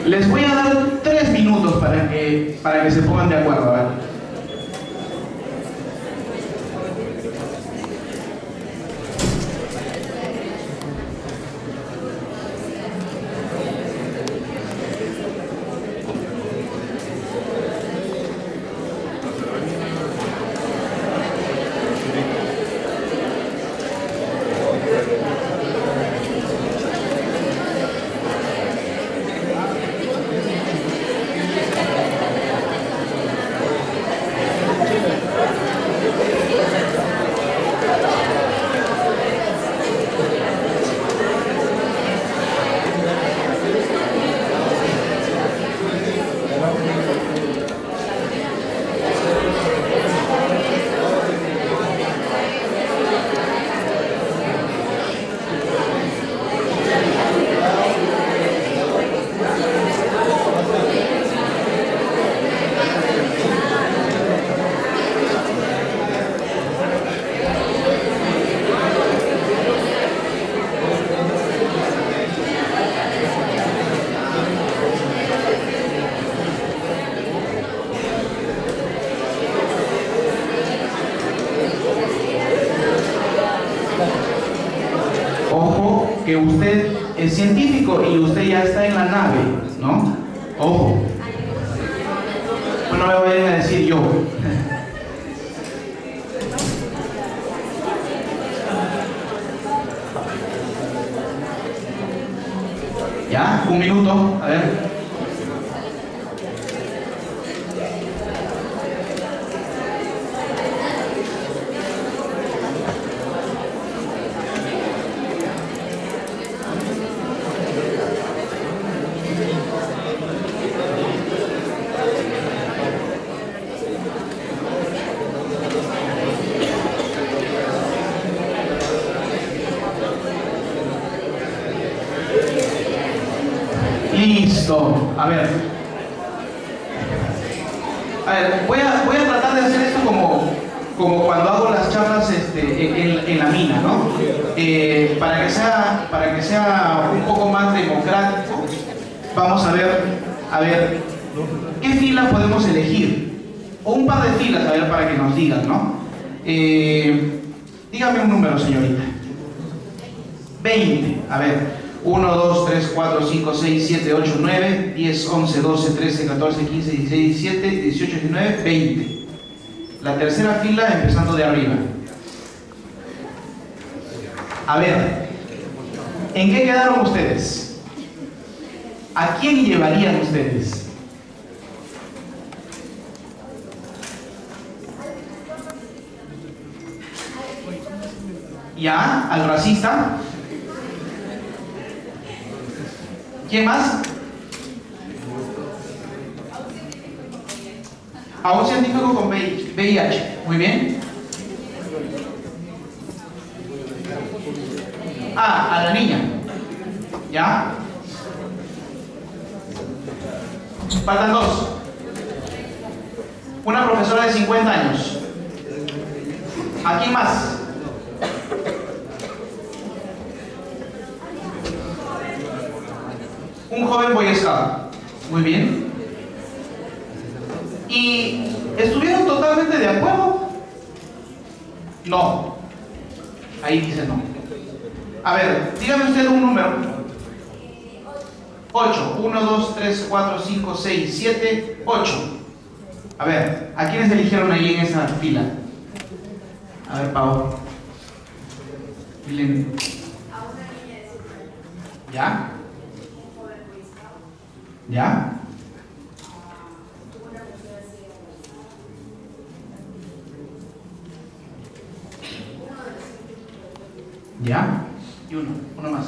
Les voy a dar 3 minutos para que se pongan de acuerdo. A ver. Que usted es científico y usted ya está en la nave, ¿no? Ojo. No me vayan a decir yo. Ya, 1 minuto, a ver. Eso, a ver. Voy a tratar de hacer esto como cuando hago las charlas en la mina, ¿no? Para que sea un poco más democrático, vamos a ver qué fila podemos elegir. O un par de filas, a ver, para que nos digan, ¿no? Dígame un número, señorita. 20, a ver. 1, 2, 3, 4, 5, 6, 7, 8, 9, 10, 11, 12, 13, 14, 15, 16, 17, 18, 19, 20. La tercera fila empezando de arriba. A ver, ¿en qué quedaron ustedes? ¿A quién llevarían ustedes? ¿Ya? ¿Al racista? ¿Quién más? A un científico con VIH. Muy bien. A la niña. ¿Ya? Faltan dos. Una profesora de 50 años. ¿A quién más? Un joven Boy Scout. Muy bien. ¿Y estuvieron totalmente de acuerdo? No. Ahí dice no. A ver, dígame usted un número. 8. 1, 2, 3, 4, 5, 6, 7, 8. A ver, ¿a quiénes eligieron ahí en esa fila? A ver, Pau. Milen. ¿Ya? ¿Ya? ¿Ya? Y uno más.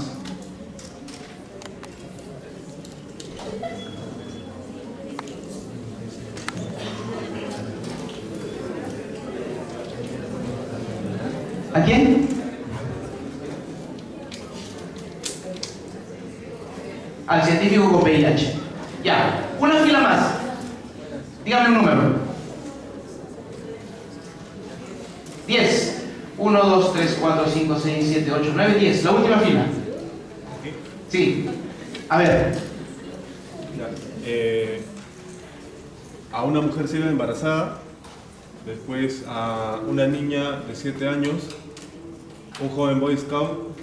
¿A quién? Al científico con VIH. Ya, una fila más. Dígame un número. 10. 1, 2, 3, 4, 5, 6, 7, 8, 9, 10. La última fila. Sí. A ver. A una mujer ciega embarazada, después a una niña de 7 años, un joven Boy Scout,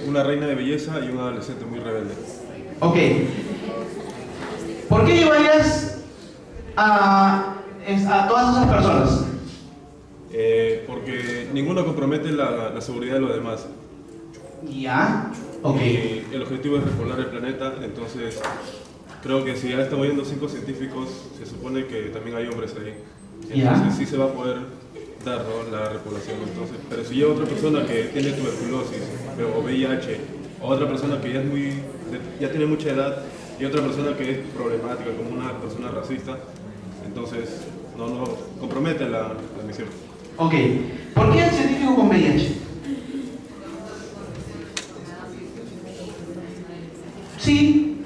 una reina de belleza y un adolescente muy rebelde. Ok. ¿Por qué llevarías a todas esas personas? Porque ninguno compromete la seguridad de los demás. Ya. Ok. Y el objetivo es repoblar el planeta, entonces creo que si ya estamos viendo 5 científicos, se supone que también hay hombres ahí. Entonces sí se va a poder dar, ¿no?, la repoblación. Entonces, pero si lleva otra persona que tiene tuberculosis o VIH, o otra persona que ya tiene mucha edad, y otra persona que es problemática, como una persona racista, entonces no compromete la misión. Ok. ¿Por qué el científico con VIH? Sí,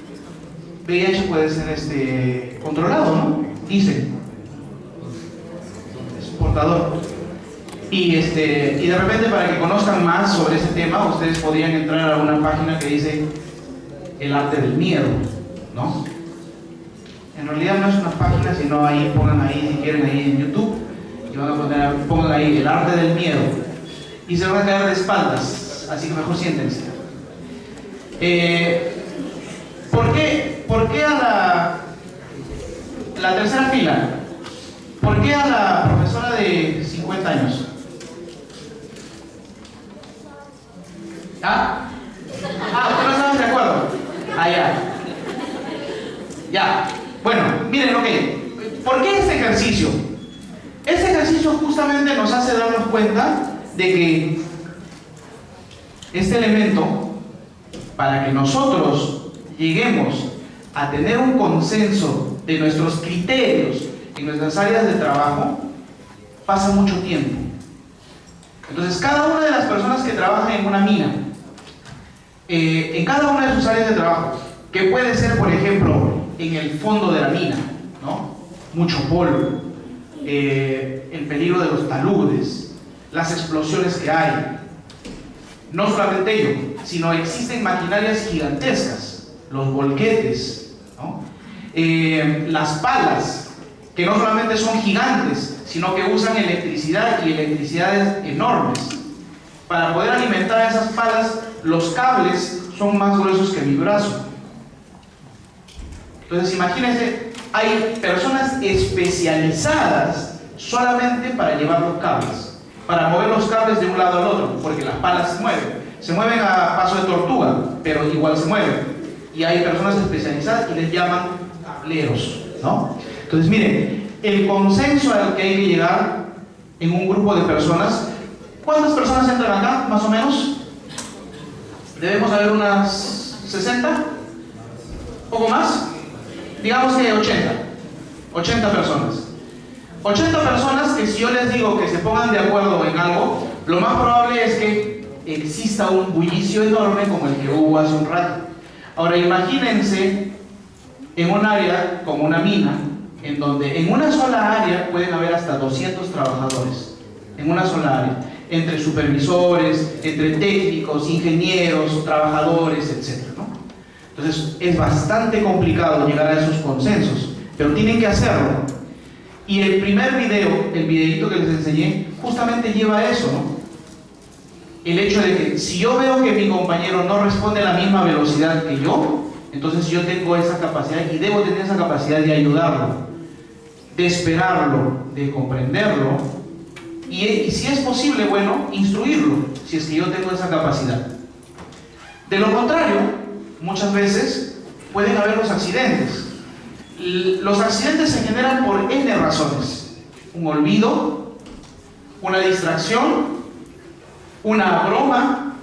VIH puede ser controlado, ¿no? Dicen. Es portador. Y de repente, para que conozcan más sobre ese tema, ustedes podrían entrar a una página que dice El arte del miedo, ¿no? En realidad no es una página, sino ahí, pongan ahí, si quieren, ahí en YouTube, y pongan ahí El arte del miedo, y se van a caer de espaldas, así que mejor siéntense. ¿Por qué a la tercera fila? ¿Por qué a la profesora de 50 años? ¿Ah? ¿Ustedes no estaban de acuerdo? Ya. Ya. Bueno, miren, ok. ¿Por qué este ejercicio? Este ejercicio justamente nos hace darnos cuenta de que este elemento, para que nosotros lleguemos a tener un consenso de nuestros criterios en nuestras áreas de trabajo, pasa mucho tiempo. Entonces, cada una de las personas que trabajan en una mina, en cada una de sus áreas de trabajo, que puede ser, por ejemplo, en el fondo de la mina, ¿no? Mucho polvo, el peligro de los taludes, las explosiones que hay. No solamente ello, sino existen maquinarias gigantescas, los volquetes, ¿no? Las palas, que no solamente son gigantes, sino que usan electricidad y electricidades enormes. Para poder alimentar a esas palas, los cables son más gruesos que mi brazo. Entonces imagínense, hay personas especializadas solamente para llevar los cables, para mover los cables de un lado al otro, porque las palas se mueven a paso de tortuga, pero igual se mueven. Y hay personas especializadas y les llaman tableros, ¿no? Entonces miren, el consenso al que hay que llegar en un grupo de personas, ¿cuántas personas entran acá, más o menos? Debemos haber unas 60, poco más, digamos que 80 personas. 80 personas que si yo les digo que se pongan de acuerdo en algo, lo más probable es que exista un bullicio enorme como el que hubo hace un rato. Ahora imagínense en un área como una mina, en donde en una sola área pueden haber hasta 200 trabajadores, en una sola área, entre supervisores, entre técnicos, ingenieros, trabajadores, etc., ¿no? Entonces es bastante complicado llegar a esos consensos, pero tienen que hacerlo. Y el primer video, el videito que les enseñé, justamente lleva a eso, ¿no? El hecho de que si yo veo que mi compañero no responde a la misma velocidad que yo, entonces yo tengo esa capacidad y debo tener esa capacidad de ayudarlo, de esperarlo, de comprenderlo y si es posible, bueno, instruirlo, si es que yo tengo esa capacidad. De lo contrario, muchas veces pueden haber los accidentes. Los accidentes se generan por N razones: un olvido, una distracción, una broma.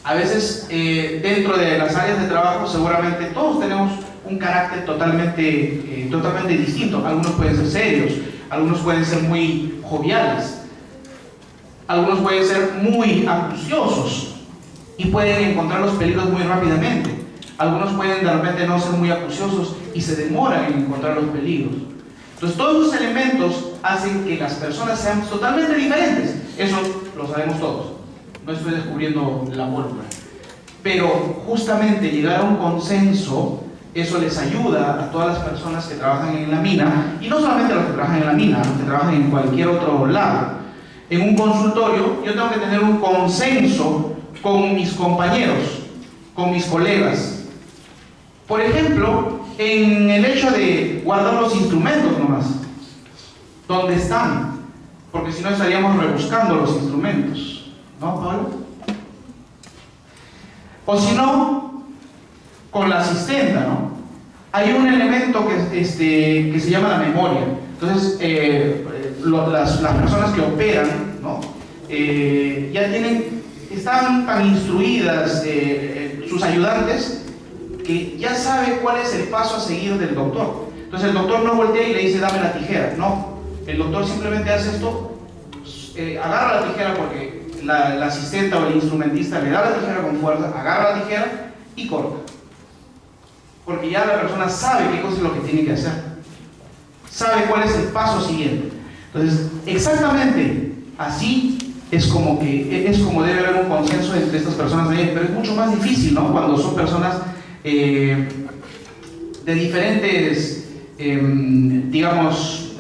A veces dentro de las áreas de trabajo seguramente todos tenemos un carácter totalmente distinto. Algunos pueden ser serios, algunos pueden ser muy joviales, algunos pueden ser muy acuciosos y pueden encontrar los peligros muy rápidamente. Algunos pueden de repente no ser muy acuciosos y se demoran en encontrar los peligros. Entonces todos esos elementos hacen que las personas sean totalmente diferentes. Eso lo sabemos todos, no estoy descubriendo la pólvora. Pero justamente llegar a un consenso, eso les ayuda a todas las personas que trabajan en la mina, y no solamente a los que trabajan en la mina, a los que trabajan en cualquier otro lado. En un consultorio yo tengo que tener un consenso con mis compañeros, con mis colegas. Por ejemplo, en el hecho de guardar los instrumentos nomás, ¿dónde están? Porque si no estaríamos rebuscando los instrumentos, ¿no, Pablo? O si no, con la asistenta, ¿no? Hay un elemento que se llama la memoria. Entonces, las personas que operan, ¿no? Están tan instruidas, sus ayudantes, que ya sabe cuál es el paso a seguir del doctor. Entonces el doctor no voltea y le dice dame la tijera, no, el doctor simplemente hace esto, agarra la tijera porque la asistenta o el instrumentista le da la tijera con fuerza, agarra la tijera y corta, porque ya la persona sabe qué cosa es lo que tiene que hacer, sabe cuál es el paso siguiente. Entonces exactamente así es como debe haber un consenso entre estas personas de ahí, pero es mucho más difícil, ¿no? Cuando son personas de diferentes, digamos,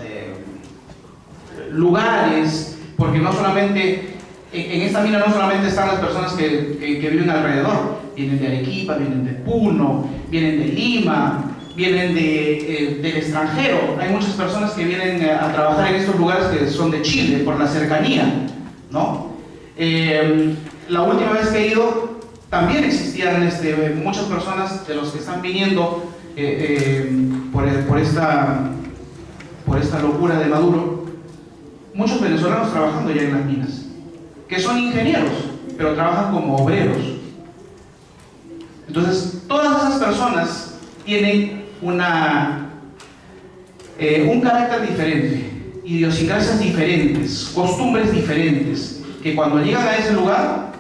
lugares, porque no solamente, en esta mina no solamente están las personas que viven alrededor, vienen de Arequipa, vienen de Puno, vienen de Lima, vienen del extranjero. Hay muchas personas que vienen a trabajar en estos lugares que son de Chile, por la cercanía, ¿no? La última vez que he ido, también existían muchas personas de los que están viniendo por esta locura de Maduro, muchos venezolanos trabajando ya en las minas, que son ingenieros, pero trabajan como obreros. Entonces, todas esas personas tienen un carácter diferente, idiosincrasias diferentes, costumbres diferentes, que cuando llegan a ese lugar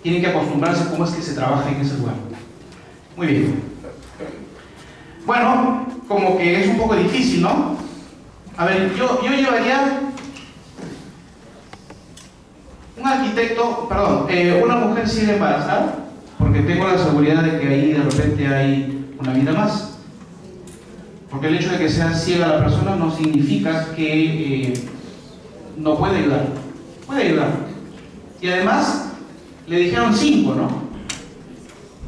tienen que acostumbrarse a cómo es que se trabaja en ese lugar. Muy bien. Bueno, como que es un poco difícil, ¿no? A ver, yo llevaría un arquitecto, perdón, una mujer sigue embarazada, porque tengo la seguridad de que ahí de repente hay una vida más. Porque el hecho de que sea ciega la persona no significa que no puede ayudar. Puede ayudar. Y además, le dijeron 5, ¿no?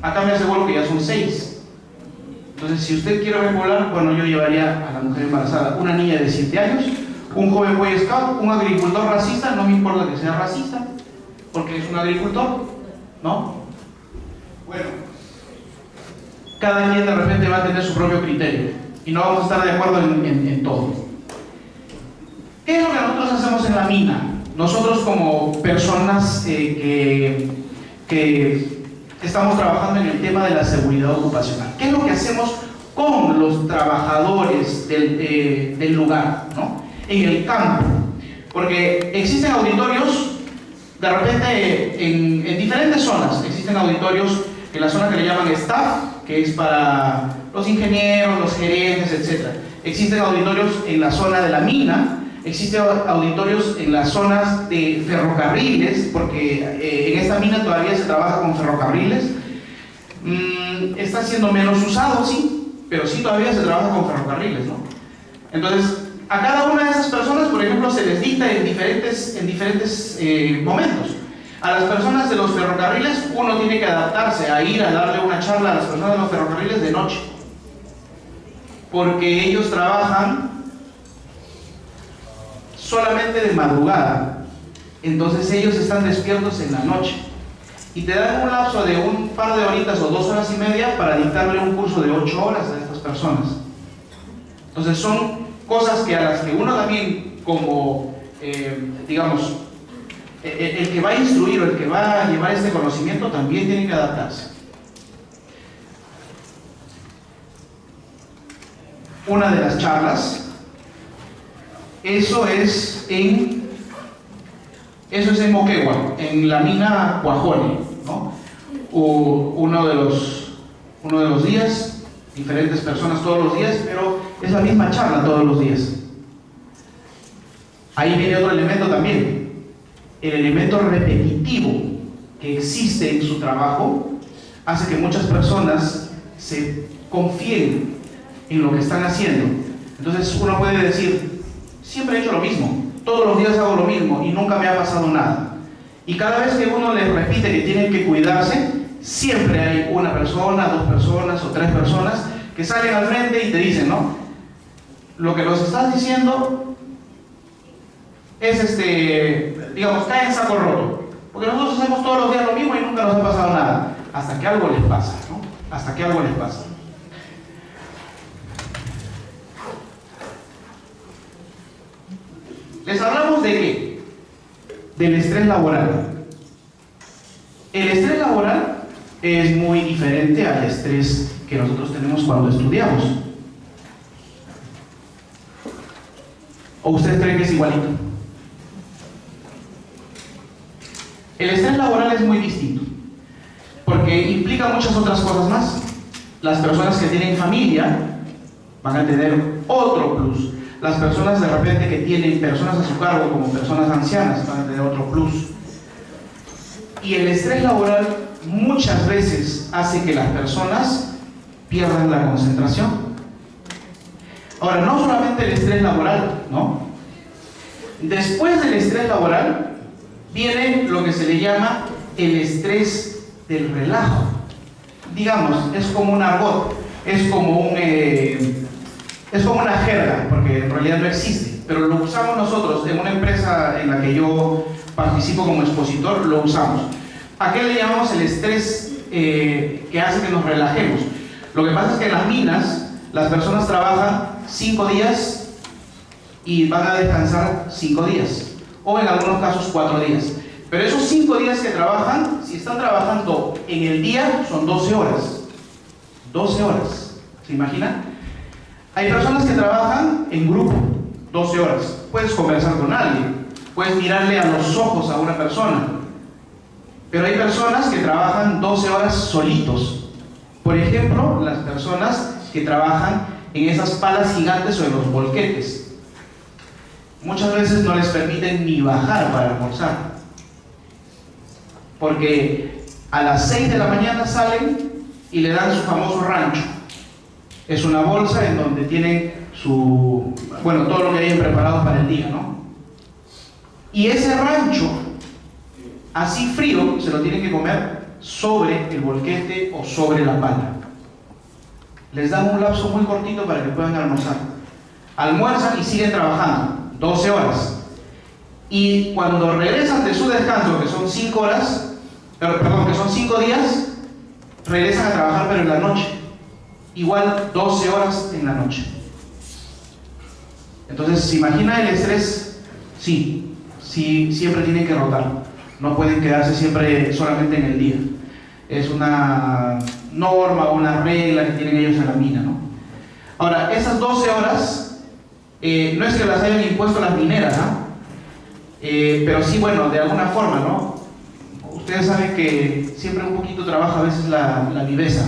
Acá me aseguro que ya son 6. Entonces, si usted quiere repoblar, bueno, yo llevaría a la mujer embarazada, una niña de 7 años, un joven Boy Scout, un agricultor racista, no me importa que sea racista, porque es un agricultor, ¿no? Bueno, cada quien de repente va a tener su propio criterio y no vamos a estar de acuerdo en todo. ¿Qué es lo que nosotros hacemos en la mina? Nosotros como personas que estamos trabajando en el tema de la seguridad ocupacional. ¿Qué es lo que hacemos con los trabajadores del lugar, ¿no? En el campo? Porque existen auditorios, de repente, en diferentes zonas. Existen auditorios en la zona que le llaman staff, que es para los ingenieros, los gerentes, etc. Existen auditorios en la zona de la mina. Existen auditorios en las zonas de ferrocarriles, porque en esta mina todavía se trabaja con ferrocarriles. Está siendo menos usado, sí, pero sí todavía se trabaja con ferrocarriles, ¿no? Entonces, a cada una de esas personas, por ejemplo, se les dicta en diferentes momentos. A las personas de los ferrocarriles, uno tiene que adaptarse a ir a darle una charla a las personas de los ferrocarriles de noche, porque ellos trabajan solamente de madrugada, entonces ellos están despiertos en la noche y te dan un lapso de un par de horitas o 2 horas y media para dictarle un curso de 8 horas a estas personas. Entonces son cosas que a las que uno también como, digamos, el que va a instruir o el que va a llevar este conocimiento también tiene que adaptarse. Una de las charlas, eso es en Moquegua, en la mina Cuajone, ¿no? Uno de los días, diferentes personas todos los días, pero es la misma charla todos los días. Ahí viene otro elemento también, el elemento repetitivo que existe en su trabajo hace que muchas personas se confíen en lo que están haciendo. Entonces uno puede decir, siempre he hecho lo mismo, todos los días hago lo mismo y nunca me ha pasado nada. Y cada vez que uno les repite que tienen que cuidarse, siempre hay una persona, 2 personas o 3 personas que salen al frente y te dicen, ¿no? Lo que nos estás diciendo es, digamos, cae en saco roto. Porque nosotros hacemos todos los días lo mismo y nunca nos ha pasado nada. Hasta que algo les pasa, ¿no? Hasta que algo les pasa. Les hablamos de qué? Del estrés laboral. El estrés laboral es muy diferente al estrés que nosotros tenemos cuando estudiamos. ¿O ustedes creen que es igualito? El estrés laboral es muy distinto, porque implica muchas otras cosas más. Las personas que tienen familia van a tener otro plus. Las personas de repente que tienen personas a su cargo, como personas ancianas, van a tener otro plus. Y el estrés laboral muchas veces hace que las personas pierdan la concentración. Ahora, no solamente el estrés laboral, ¿no? Después del estrés laboral viene lo que se le llama el estrés del relajo. Digamos, es como un argot, es como una jerga, porque en realidad no existe, pero lo usamos nosotros en una empresa en la que yo participo como expositor, lo usamos. ¿A qué le llamamos el estrés que hace que nos relajemos? Lo que pasa es que en las minas las personas trabajan 5 días y van a descansar 5 días, o en algunos casos 4 días. Pero esos 5 días que trabajan, si están trabajando en el día, son 12 horas. 12 horas, ¿se imaginan? Hay personas que trabajan en grupo, 12 horas. Puedes conversar con alguien, puedes mirarle a los ojos a una persona, Pero hay personas que trabajan 12 horas solitos. Por ejemplo, las personas que trabajan en esas palas gigantes o en los volquetes. Muchas veces no les permiten ni bajar para almorzar. Porque a las 6 de la mañana salen y le dan su famoso rancho. Es una bolsa en donde tienen todo lo que hayan preparado para el día, ¿no? Y ese rancho, así frío, se lo tienen que comer sobre el volquete o sobre la pala. Les dan un lapso muy cortito para que puedan almorzar. Almuerzan y siguen trabajando 12 horas. Y cuando regresan de su descanso, que son 5 horas, que son 5 días, regresan a trabajar pero en la noche. Igual 12 horas en la noche. Entonces, ¿se imagina el estrés? Sí, siempre tienen que rotar. No pueden quedarse siempre solamente en el día. Es una norma, una regla que tienen ellos en la mina, ¿no? Ahora, esas 12 horas, no es que las hayan impuesto las mineras, ¿no? Pero sí, bueno, de alguna forma, ¿no? Ustedes saben que siempre un poquito trabaja a veces la viveza.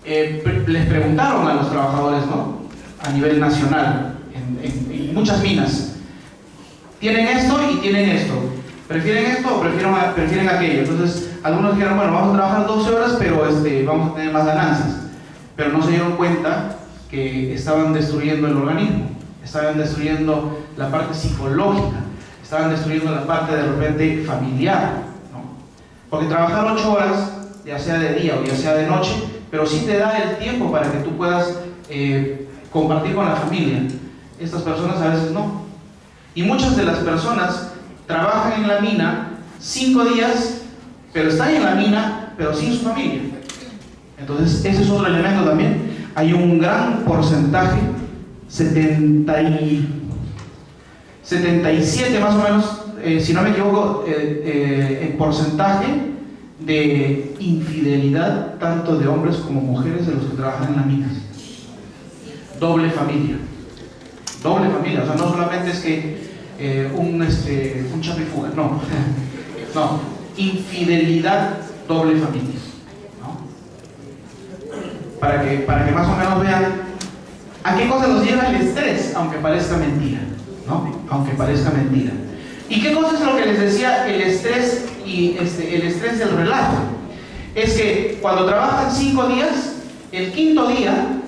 Les preguntaron a los trabajadores, ¿no? A nivel nacional, en muchas minas. Tienen esto y tienen esto. ¿Prefieren esto o prefieren aquello? Entonces, algunos dijeron, bueno, vamos a trabajar 12 horas, pero vamos a tener más ganancias. Pero no se dieron cuenta que estaban destruyendo el organismo, estaban destruyendo la parte psicológica, estaban destruyendo la parte de repente familiar, ¿no? Porque trabajar 8 horas, ya sea de día o ya sea de noche, pero sí te da el tiempo para que tú puedas compartir con la familia. Estas personas a veces no. Y muchas de las personas trabajan en la mina 5 días, pero están en la mina, pero sin su familia. Entonces, ese es otro elemento también. Hay un gran porcentaje, 77 más o menos, si no me equivoco, en porcentaje de infidelidad, tanto de hombres como mujeres, de los que trabajan en las minas. Doble familia. Doble familia, o sea, no solamente es que un chapifuga, no. No, infidelidad, doble familia, ¿no? Para que más o menos vean a qué cosa nos lleva el estrés, aunque parezca mentira, ¿no? Aunque parezca mentira. ¿Y qué cosa es lo que les decía el estrés y el estrés del relajo? Es que cuando trabajan 5 días, el quinto día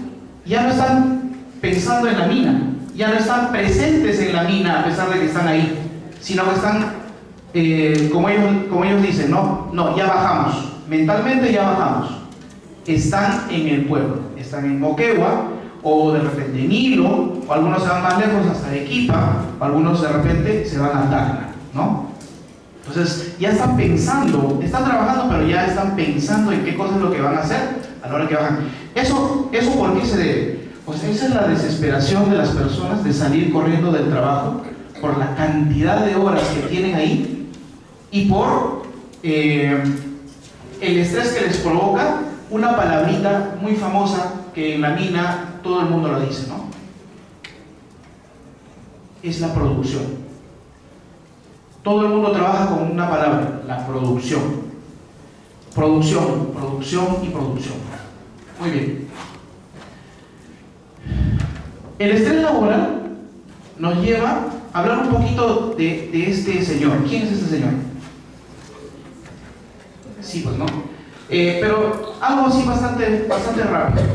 ya no están pensando en la mina, ya no están presentes en la mina a pesar de que están ahí, sino que están, como ellos dicen, no, ya bajamos, mentalmente ya bajamos. Están en el pueblo, están en Moquegua, o de repente en Hilo, o algunos se van más lejos hasta Arequipa, o algunos de repente se van a Tacna, ¿no? Entonces ya están pensando, están trabajando, pero ya están pensando en qué cosa es lo que van a hacer a la hora que bajan. ¿Eso por qué se debe? Pues esa es la desesperación de las personas de salir corriendo del trabajo por la cantidad de horas que tienen ahí y por el estrés que les provoca una palabrita muy famosa que en la mina todo el mundo lo dice, ¿no? Es la producción. Todo el mundo trabaja con una palabra, la producción. Producción, producción y producción. Muy bien. El estrés laboral nos lleva a hablar un poquito de este señor. ¿Quién es este señor? Sí, pues no. Pero algo así bastante rápido.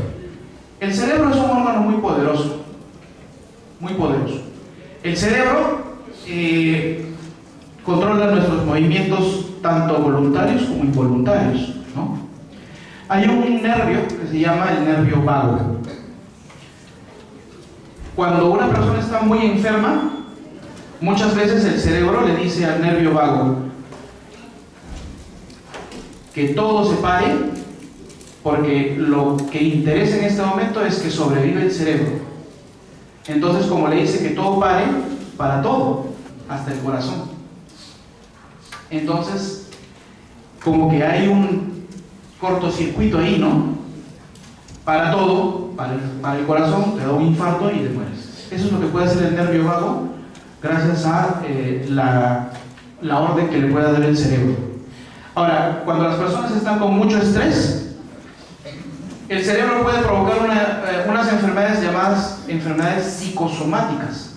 El cerebro es un órgano muy poderoso. Muy poderoso. El cerebro controla nuestros movimientos tanto voluntarios como involuntarios, ¿no? Hay un nervio que se llama el nervio vago. Cuando una persona está muy enferma, muchas veces el cerebro le dice al nervio vago que todo se pare, porque lo que interesa en este momento es que sobrevive el cerebro. Entonces, como le dice que todo pare, para todo, hasta el corazón. Entonces, como que hay un cortocircuito ahí, ¿no? Para todo, para el corazón, te da un infarto y te mueres. Eso es lo que puede hacer el nervio vago gracias a la la orden que le pueda dar el cerebro. Ahora, cuando las personas están con mucho estrés, el cerebro puede provocar unas enfermedades llamadas enfermedades psicosomáticas.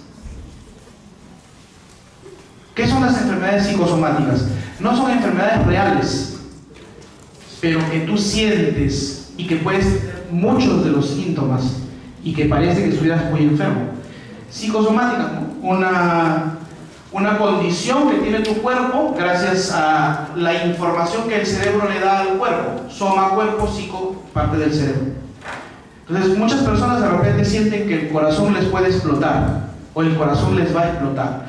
¿Qué son las enfermedades psicosomáticas? No son enfermedades reales, pero que tú sientes y que puedes tener muchos de los síntomas y que parece que estuvieras muy enfermo. Psicosomáticas, ¿no? Una condición que tiene tu cuerpo gracias a la información que el cerebro le da al cuerpo. Soma, cuerpo, psico, parte del cerebro. Entonces, muchas personas de repente sienten que el corazón les puede explotar o el corazón les va a explotar.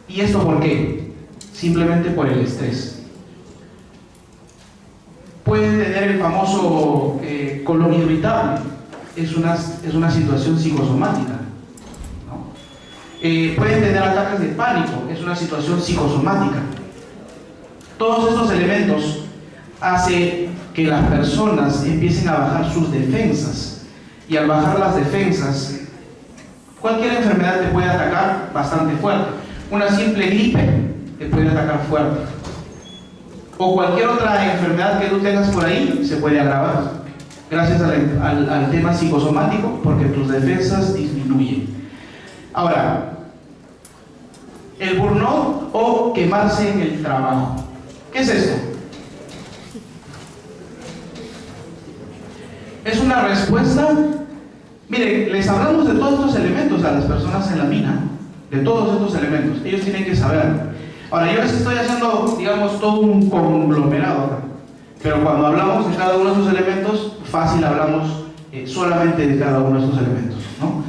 ¿Y esto por qué? Simplemente por el estrés. Pueden tener el famoso colon irritable. Es una situación psicosomática. Pueden tener ataques de pánico, es una situación psicosomática. Todos estos elementos hacen que las personas empiecen a bajar sus defensas, y al bajar las defensas, cualquier enfermedad te puede atacar bastante fuerte. Una simple gripe te puede atacar fuerte, o cualquier otra enfermedad que tú tengas por ahí se puede agravar gracias al tema psicosomático, porque tus defensas disminuyen. Ahora, el burnout o quemarse en el trabajo. ¿Qué es esto? Es una respuesta. Miren, les hablamos de todos estos elementos a las personas en la mina, de todos estos elementos. Ellos tienen que saberlo. Ahora, yo les estoy haciendo, digamos, todo un conglomerado acá, pero cuando hablamos de cada uno de estos elementos, fácil hablamos solamente de cada uno de estos elementos, ¿no?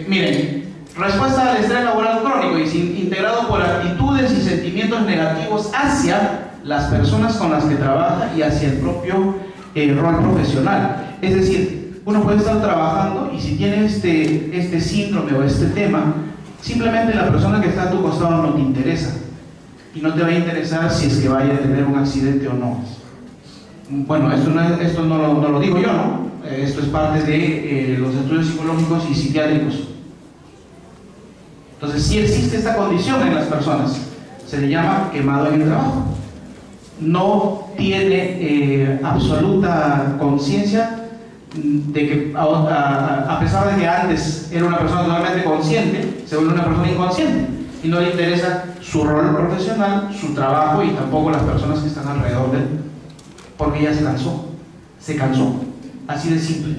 Miren, respuesta al estrés laboral crónico y integrado por actitudes y sentimientos negativos hacia las personas con las que trabaja y hacia el propio rol profesional. Es decir, uno puede estar trabajando y si tiene este síndrome o este tema, simplemente la persona que está a tu costado no te interesa y no te va a interesar si es que vaya a tener un accidente o no. Bueno, esto no lo digo yo, ¿no? Esto es parte de los estudios psicológicos y psiquiátricos. Entonces, sí existe esta condición en las personas, se le llama quemado en el trabajo. No tiene absoluta conciencia de que, a pesar de que antes era una persona totalmente consciente, se vuelve una persona inconsciente y no le interesa su rol profesional, su trabajo y tampoco las personas que están alrededor de él, porque ya se cansó, así de simple.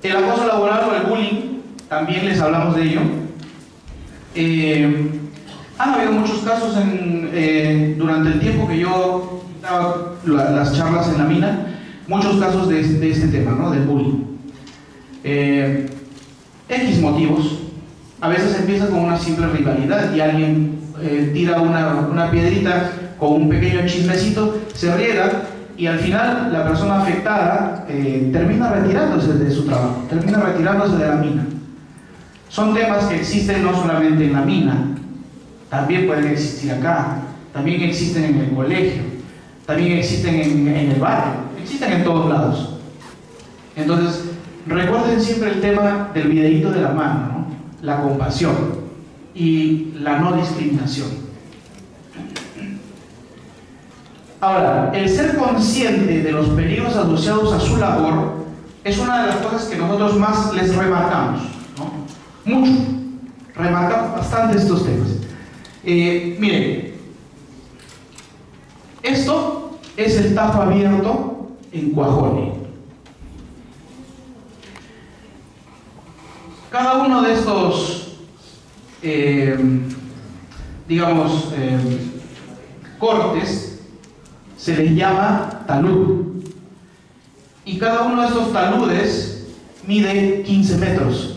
El acoso laboral o el bullying, también les hablamos de ello. Han habido muchos casos durante el tiempo que yo daba las charlas en la mina, muchos casos de este tema, ¿no? Del bullying. X motivos. A veces empieza con una simple rivalidad y alguien tira una piedrita con un pequeño chismecito, se riega y al final la persona afectada termina retirándose de su trabajo, termina retirándose de la mina. Son temas que existen no solamente en la mina, también pueden existir acá, también existen en el colegio, también existen en el barrio, existen en todos lados. Entonces, recuerden siempre el tema del videíto de la mano, ¿no? La compasión y la no discriminación. Ahora, el ser consciente de los peligros asociados a su labor es una de las cosas que nosotros más les remarcamos, ¿no? Mucho, remarcamos bastante estos temas. Miren, esto es el tajo abierto en Cuajone. Cada uno de estos, cortes se les llama talud. Y cada uno de estos taludes mide 15 metros.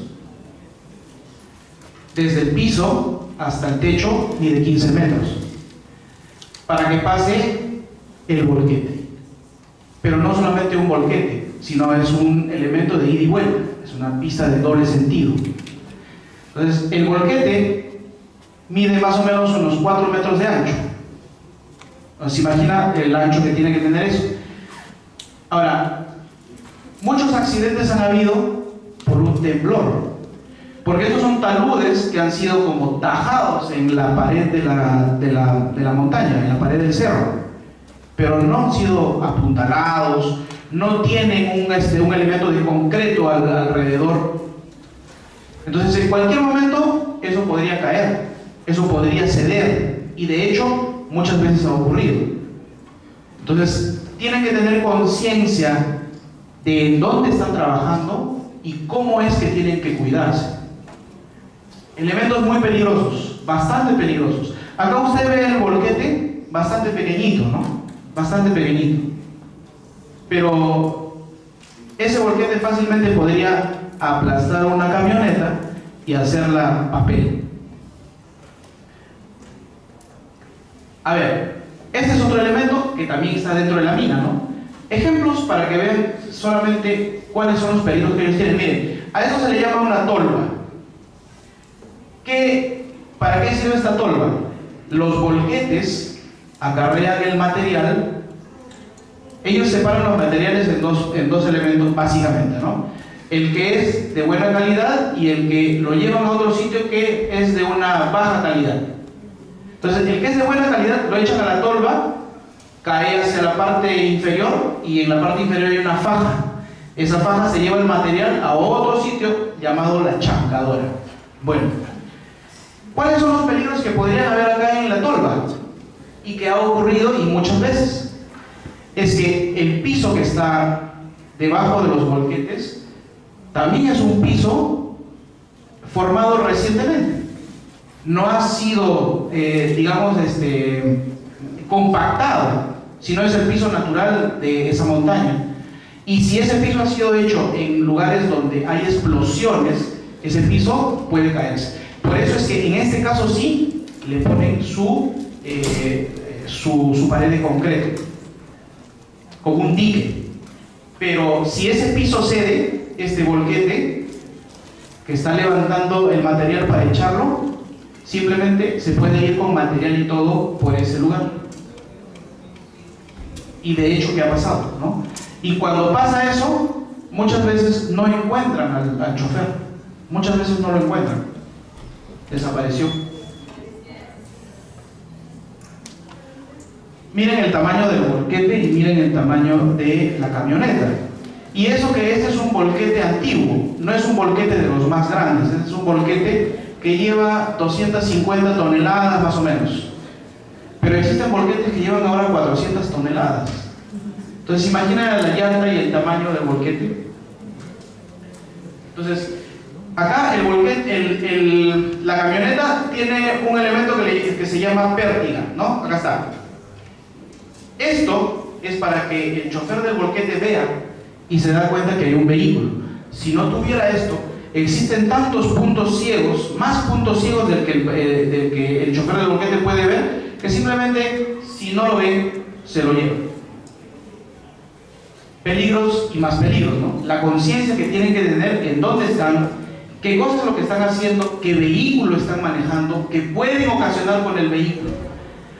Desde el piso hasta el techo mide 15 metros. Para que pase el volquete. Pero no solamente un volquete, sino es un elemento de ida y vuelta. Es una pista de doble sentido. Entonces, el volquete mide más o menos unos 4 metros de ancho. ¿Se imagina el ancho que tiene que tener eso? Ahora, muchos accidentes han habido por un temblor. Porque estos son taludes que han sido como tajados en la pared de la montaña, en la pared del cerro, pero no han sido apuntalados, no tienen un elemento de concreto alrededor. Entonces, en cualquier momento, eso podría caer, eso podría ceder, y de hecho, muchas veces ha ocurrido. Entonces, tienen que tener conciencia de en dónde están trabajando y cómo es que tienen que cuidarse. Elementos muy peligrosos, bastante peligrosos. Acá usted ve el volquete bastante pequeñito, ¿no? Bastante pequeñito. Pero ese volquete fácilmente podría aplastar una camioneta y hacerla papel. A ver, este es otro elemento que también está dentro de la mina, ¿no? Ejemplos para que vean solamente cuáles son los peligros que ellos tienen. Miren, a eso se le llama una tolva. ¿Para qué sirve esta tolva? Los volquetes acarrean el material. Ellos separan los materiales en dos elementos básicamente, ¿no? El que es de buena calidad y el que lo llevan a otro sitio que es de una baja calidad. Entonces, el que es de buena calidad lo echan a la tolva, cae hacia la parte inferior y en la parte inferior hay una faja. Esa faja se lleva el material a otro sitio llamado la chancadora. Bueno, ¿cuáles son los peligros que podrían haber acá en la tolva? Y que ha ocurrido y muchas veces. Es que el piso que está debajo de los volquetes también es un piso formado recientemente. No ha sido, digamos, compactado, sino es el piso natural de esa montaña. Y si ese piso ha sido hecho en lugares donde hay explosiones, ese piso puede caerse. Por eso es que en este caso sí le ponen su pared de concreto, con un dique. Pero si ese piso cede, este volquete que está levantando el material para echarlo, simplemente se puede ir con material y todo por ese lugar. Y de hecho, ¿qué ha pasado, no? Y cuando pasa eso, muchas veces no encuentran al chofer. Muchas veces no lo encuentran. Desapareció. Miren el tamaño del volquete y miren el tamaño de la camioneta. Y eso que este es un volquete antiguo, no es un volquete de los más grandes, este es un volquete que lleva 250 toneladas más o menos. Pero existen volquetes que llevan ahora 400 toneladas. Entonces imaginen la llanta y el tamaño del volquete. Entonces, acá el volquete, la camioneta tiene un elemento que se llama pértiga, ¿no? Acá está. Esto es para que el chofer del volquete vea y se da cuenta que hay un vehículo. Si no tuviera esto, existen tantos puntos ciegos, más puntos ciegos del que el chofer del volquete puede ver, que simplemente, si no lo ve, se lo lleva. Peligros y más peligros, ¿no? La conciencia que tienen que tener en dónde están, qué cosas es lo que están haciendo, qué vehículo están manejando, qué pueden ocasionar con el vehículo.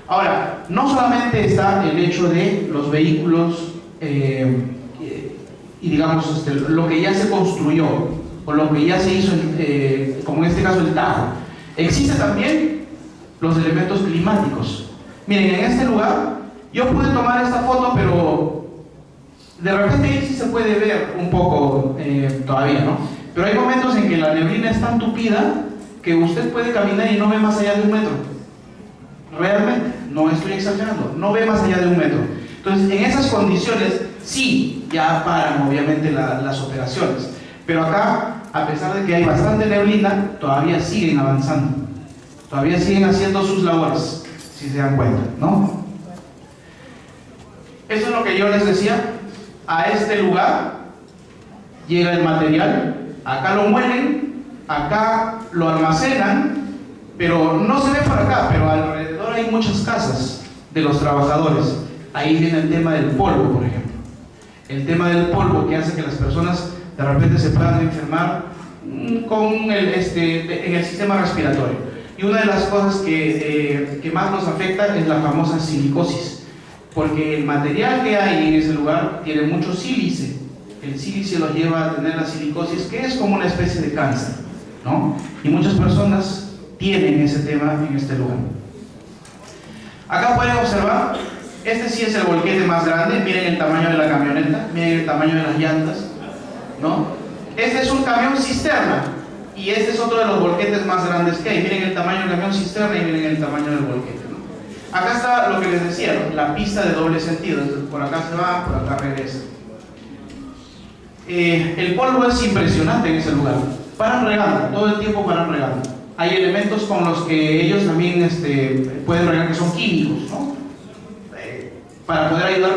Ahora, no solamente está el hecho de los vehículos y digamos lo que ya se construyó o lo que ya se hizo, como en este caso el Tajo. Existen también los elementos climáticos. Miren, en este lugar yo pude tomar esta foto, pero de repente ahí sí se puede ver un poco todavía, ¿no? Pero hay momentos en que la neblina es tan tupida que usted puede caminar y no ve más allá de 1 metro. Realmente, no estoy exagerando, no ve más allá de 1 metro. Entonces, en esas condiciones, sí, ya paran obviamente las operaciones. Pero acá, a pesar de que hay bastante neblina, todavía siguen avanzando. Todavía siguen haciendo sus labores, si se dan cuenta, ¿no? Eso es lo que yo les decía. A este lugar llega el material, acá lo muelen, acá lo almacenan, pero no se ve por acá, pero alrededor hay muchas casas de los trabajadores. Ahí viene el tema del polvo, por ejemplo. El tema del polvo que hace que las personas de repente se puedan enfermar en el sistema respiratorio. Y una de las cosas que más nos afecta es la famosa silicosis, porque el material que hay en ese lugar tiene mucho sílice. El sílice los lleva a tener la silicosis, que es como una especie de cáncer, ¿no? Y muchas personas tienen ese tema en este lugar. Acá pueden observar, este sí es el volquete más grande, miren el tamaño de la camioneta, miren el tamaño de las llantas, ¿no? Este es un camión cisterna, y este es otro de los volquetes más grandes que hay. Miren el tamaño del camión cisterna y miren el tamaño del volquete, ¿no? Acá está lo que les decía, ¿no? La pista de doble sentido, por acá se va, por acá regresa. El polvo es impresionante en ese lugar. Paran regando, todo el tiempo paran regando. Hay elementos con los que ellos también pueden regar, que son químicos, ¿no? Para poder ayudar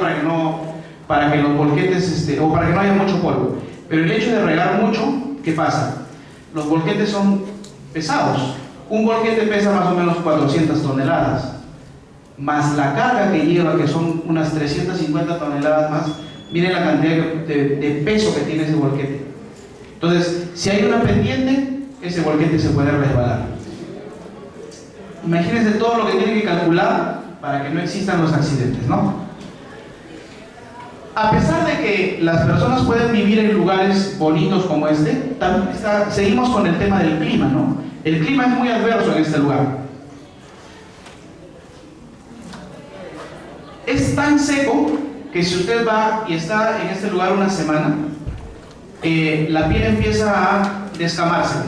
para que los volquetes, o para que no haya mucho polvo. Pero el hecho de regar mucho, ¿qué pasa? Los volquetes son pesados. Un volquete pesa más o menos 400 toneladas. Más la carga que lleva, que son unas 350 toneladas más. Miren la cantidad de peso que tiene ese volquete. Entonces, si hay una pendiente, ese volquete se puede resbalar. Imagínense todo lo que tienen que calcular para que no existan los accidentes, ¿no? A pesar de que las personas pueden vivir en lugares bonitos como este, también seguimos con el tema del clima, ¿no? El clima es muy adverso en este lugar. Es tan seco que si usted va y está en este lugar una semana, la piel empieza a descamarse,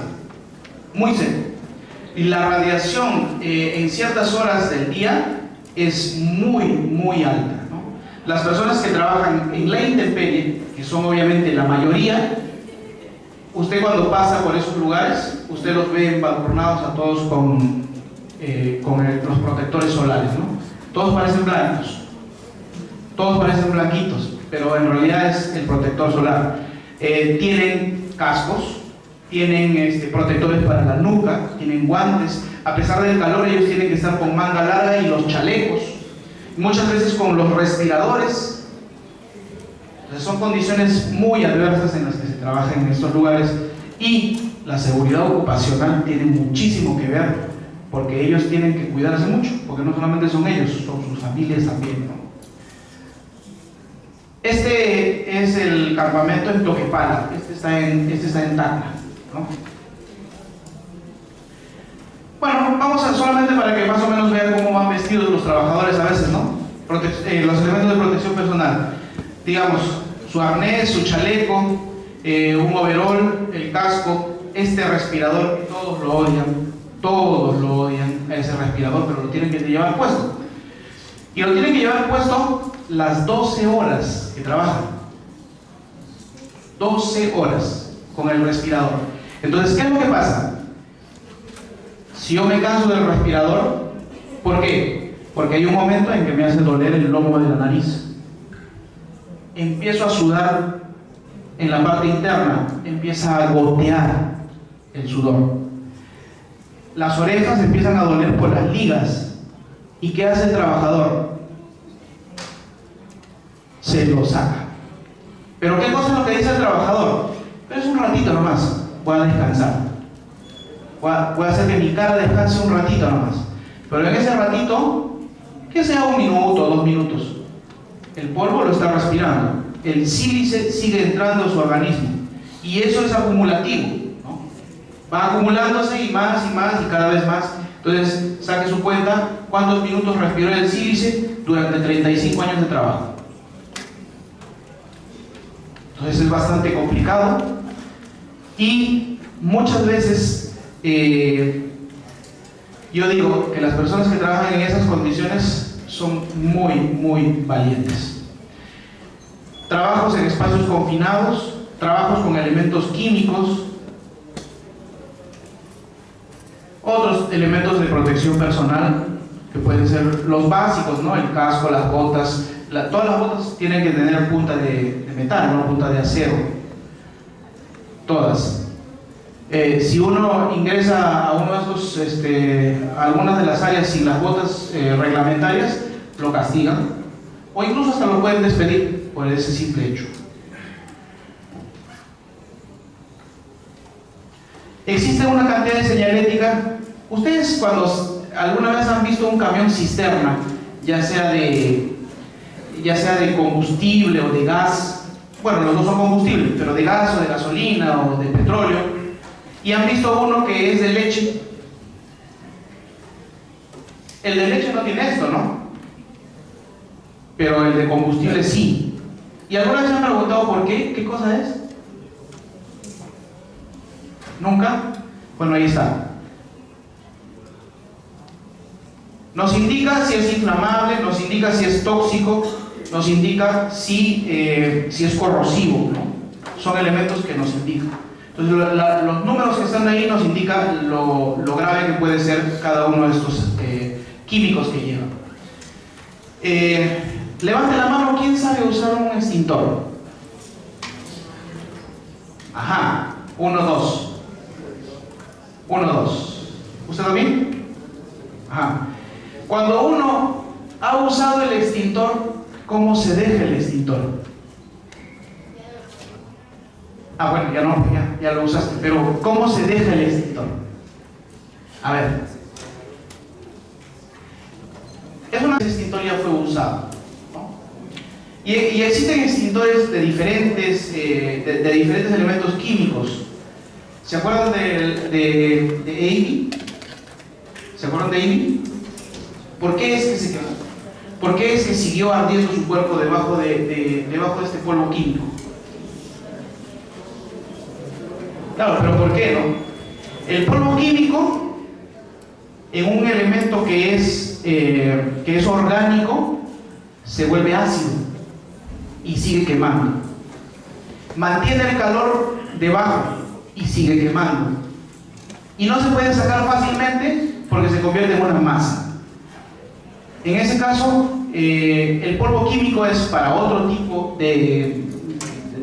muy seco. Y la radiación en ciertas horas del día es muy alta, ¿no? Las personas que trabajan en la intemperie, que son obviamente la mayoría, usted cuando pasa por esos lugares, usted los ve embadurnados a todos con los protectores solares, ¿no? Todos parecen blancos. Todos parecen blanquitos, pero en realidad es el protector solar. Tienen cascos, tienen protectores para la nuca, tienen guantes. A pesar del calor, ellos tienen que estar con manga larga y los chalecos, muchas veces con los respiradores. Entonces son condiciones muy adversas en las que se trabaja en estos lugares, y la seguridad ocupacional tiene muchísimo que ver, porque ellos tienen que cuidarse mucho, porque no solamente son ellos, son sus familias también, ¿no? Este es el campamento en Toquepala, este está en Tacna, ¿no? Bueno, vamos solamente para que más o menos vean cómo van vestidos los trabajadores a veces, ¿no? Los elementos de protección personal. Digamos, su arnés, su chaleco, un overol, el casco, este respirador, que todos lo odian a ese respirador, pero lo tienen que llevar puesto. Y lo tienen que llevar puesto las 12 horas que trabajan. 12 horas con el respirador. Entonces, ¿qué es lo que pasa? Si yo me canso del respirador, ¿por qué? Porque hay un momento en que me hace doler el lomo de la nariz. Empiezo a sudar en la parte interna, empieza a gotear el sudor. Las orejas empiezan a doler por las ligas. ¿Y qué hace el trabajador? Se lo saca. ¿Pero qué cosa es lo que dice el trabajador? Pero es un ratito nomás, voy a descansar. Voy a hacer que mi cara descanse un ratito nomás. Pero en ese ratito, que sea 1 minuto o 2 minutos, el polvo lo está respirando. El sílice sigue entrando en su organismo. Y eso es acumulativo, ¿no? Va acumulándose y más y cada vez más. Entonces, saque su cuenta cuántos minutos respiró el sílice durante 35 años de trabajo. Entonces es bastante complicado, y muchas veces yo digo que las personas que trabajan en esas condiciones son muy valientes. Trabajos en espacios confinados, trabajos con elementos químicos, otros elementos de protección personal que pueden ser los básicos, ¿no? El casco, las botas. Todas las botas tienen que tener punta de metal, no punta de acero. Todas. Si uno ingresa a uno de estos, a algunas de las áreas sin las botas reglamentarias, lo castigan, o incluso hasta lo pueden despedir por ese simple hecho. Existe una cantidad de señalética. Ustedes, cuando alguna vez han visto un camión cisterna, ya sea de combustible o de gas, bueno, los dos son combustibles, pero de gas o de gasolina o de petróleo, y han visto uno que es de leche. El de leche no tiene esto, ¿no? Pero el de combustible sí. ¿Y alguna vez se han preguntado por qué? ¿Qué cosa es? ¿Nunca? Bueno, ahí está. Nos indica si es inflamable, nos indica si es tóxico, nos indica si es corrosivo, ¿no? Son elementos que nos indican. Entonces, los números que están ahí nos indican lo grave que puede ser cada uno de estos químicos que llevan. Levante la mano, ¿quién sabe usar un extintor? Ajá, 1, 2. 1, 2. ¿Usted también? Ajá. Cuando uno ha usado el extintor, ¿cómo se deja el extintor? Ah, bueno, ya no, ya lo usaste, pero ¿cómo se deja el extintor? A ver. El extintor ya fue usado, ¿no? Y existen extintores de diferentes elementos químicos. ¿Se acuerdan de Amy? ¿Se acuerdan de Amy? ¿Por qué es que se quemó? ¿Por qué es que siguió ardiendo su cuerpo debajo de este polvo químico? Claro, pero ¿por qué no? El polvo químico, en un elemento que es orgánico, se vuelve ácido y sigue quemando. Mantiene el calor debajo y sigue quemando. Y no se puede sacar fácilmente porque se convierte en una masa. En ese caso, el polvo químico es para otro tipo de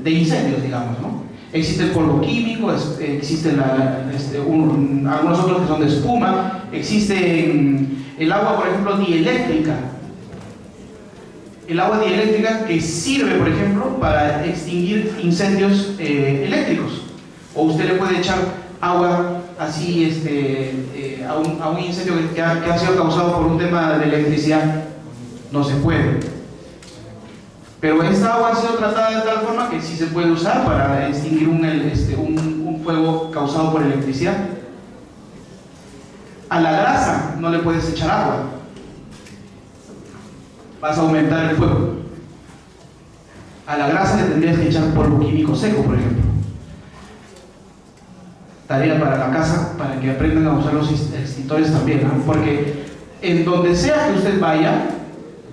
incendios, digamos, ¿no? Existe el polvo químico, existen algunos otros que son de espuma, existe el agua, por ejemplo, dieléctrica. El agua dieléctrica que sirve, por ejemplo, para extinguir incendios eléctricos. O usted le puede echar agua así a un incendio que ha sido causado por un tema de electricidad. No se puede. Pero esta agua ha sido tratada de tal forma que sí se puede usar para extinguir un fuego causado por electricidad. A la grasa no le puedes echar agua. Vas a aumentar el fuego. A la grasa le tendrías que echar polvo químico seco, por ejemplo. Tarea para la casa, para que aprendan a usar los extintores también, ¿no? Porque en donde sea que usted vaya,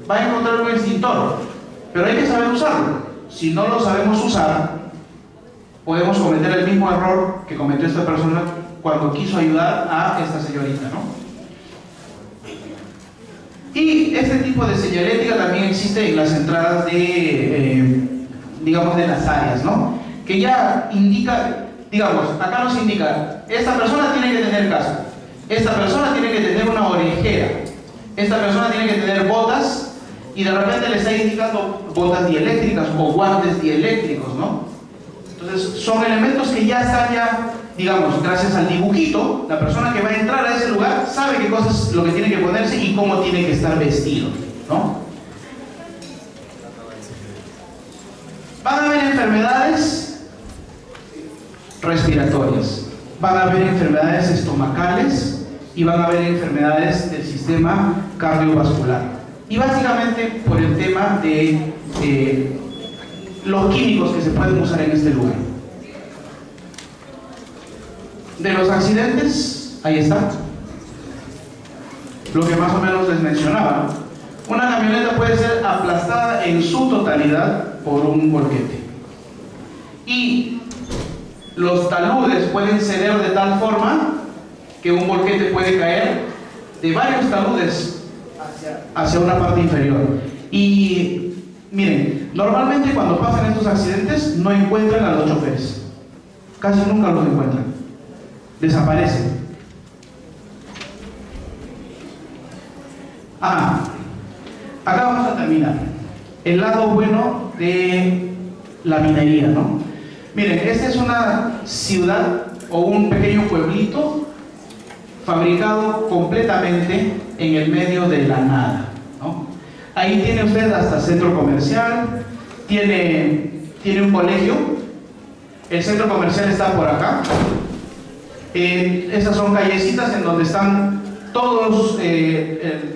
va a encontrar un extintor, pero hay que saber usarlo. Si no lo sabemos usar, podemos cometer el mismo error que cometió esta persona cuando quiso ayudar a esta señorita, ¿no? Y este tipo de señalética también existe en las entradas digamos, de las áreas, ¿no? Que ya indica. Digamos, acá nos indica, esta persona tiene que tener casco, esta persona tiene que tener una orejera, esta persona tiene que tener botas, y de repente le está indicando botas dieléctricas o guantes dieléctricos, ¿no? Entonces, son elementos que ya están digamos, gracias al dibujito, la persona que va a entrar a ese lugar sabe qué cosas, lo que tiene que ponerse y cómo tiene que estar vestido, ¿no? Van a haber enfermedades respiratorias, van a haber enfermedades estomacales y van a haber enfermedades del sistema cardiovascular, y básicamente por el tema de los químicos que se pueden usar en este lugar. De los accidentes, ahí está lo que más o menos les mencionaba, ¿no? Una camioneta puede ser aplastada en su totalidad por un volquete, y los taludes pueden ceder de tal forma que un volquete puede caer de varios taludes hacia una parte inferior. Y miren, normalmente cuando pasan estos accidentes no encuentran a los choferes, casi nunca los encuentran, desaparecen. Acá vamos a terminar el lado bueno de la minería, ¿no? Miren, esta es una ciudad o un pequeño pueblito fabricado completamente en el medio de la nada, ¿no? Ahí tiene usted hasta centro comercial, tiene un colegio, el centro comercial está por acá, Esas son callecitas en donde están todas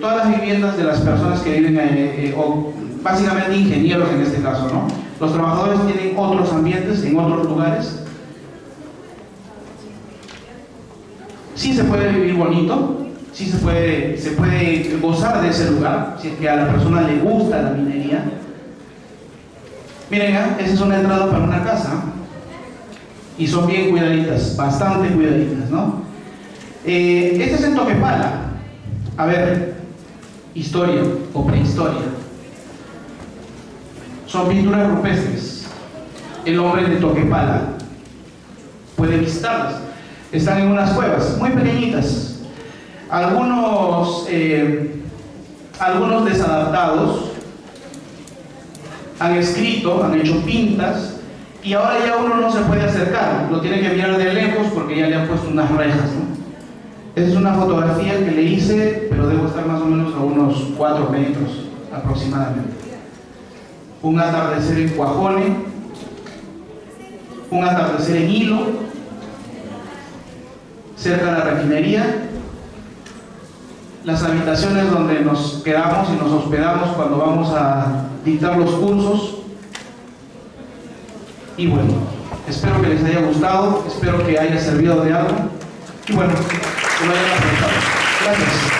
las viviendas de las personas que viven, o básicamente ingenieros en este caso, ¿no? Los trabajadores tienen otros ambientes en otros lugares. Sí se puede vivir bonito, sí se puede gozar de ese lugar, si es que a la persona le gusta la minería. Miren, esa es una entrada para una casa y son bien cuidaditas, bastante cuidaditas, ¿no? Este es en Toquepala. A ver, historia o prehistoria. Son pinturas rupestres. El hombre de Toquepala puede visitarlas. Están en unas cuevas muy pequeñitas. Algunos desadaptados han escrito, han hecho pintas, y ahora ya uno no se puede acercar, lo tiene que mirar de lejos porque ya le han puesto unas rejas, ¿no? Esa es una fotografía que le hice, pero debo estar más o menos a unos 4 metros aproximadamente. Un atardecer en Cuajone, un atardecer en Hilo, cerca de la refinería, las habitaciones donde nos quedamos y nos hospedamos cuando vamos a dictar los cursos. Y bueno, espero que les haya gustado, espero que haya servido de algo y bueno, que lo hayan aprendido. Gracias.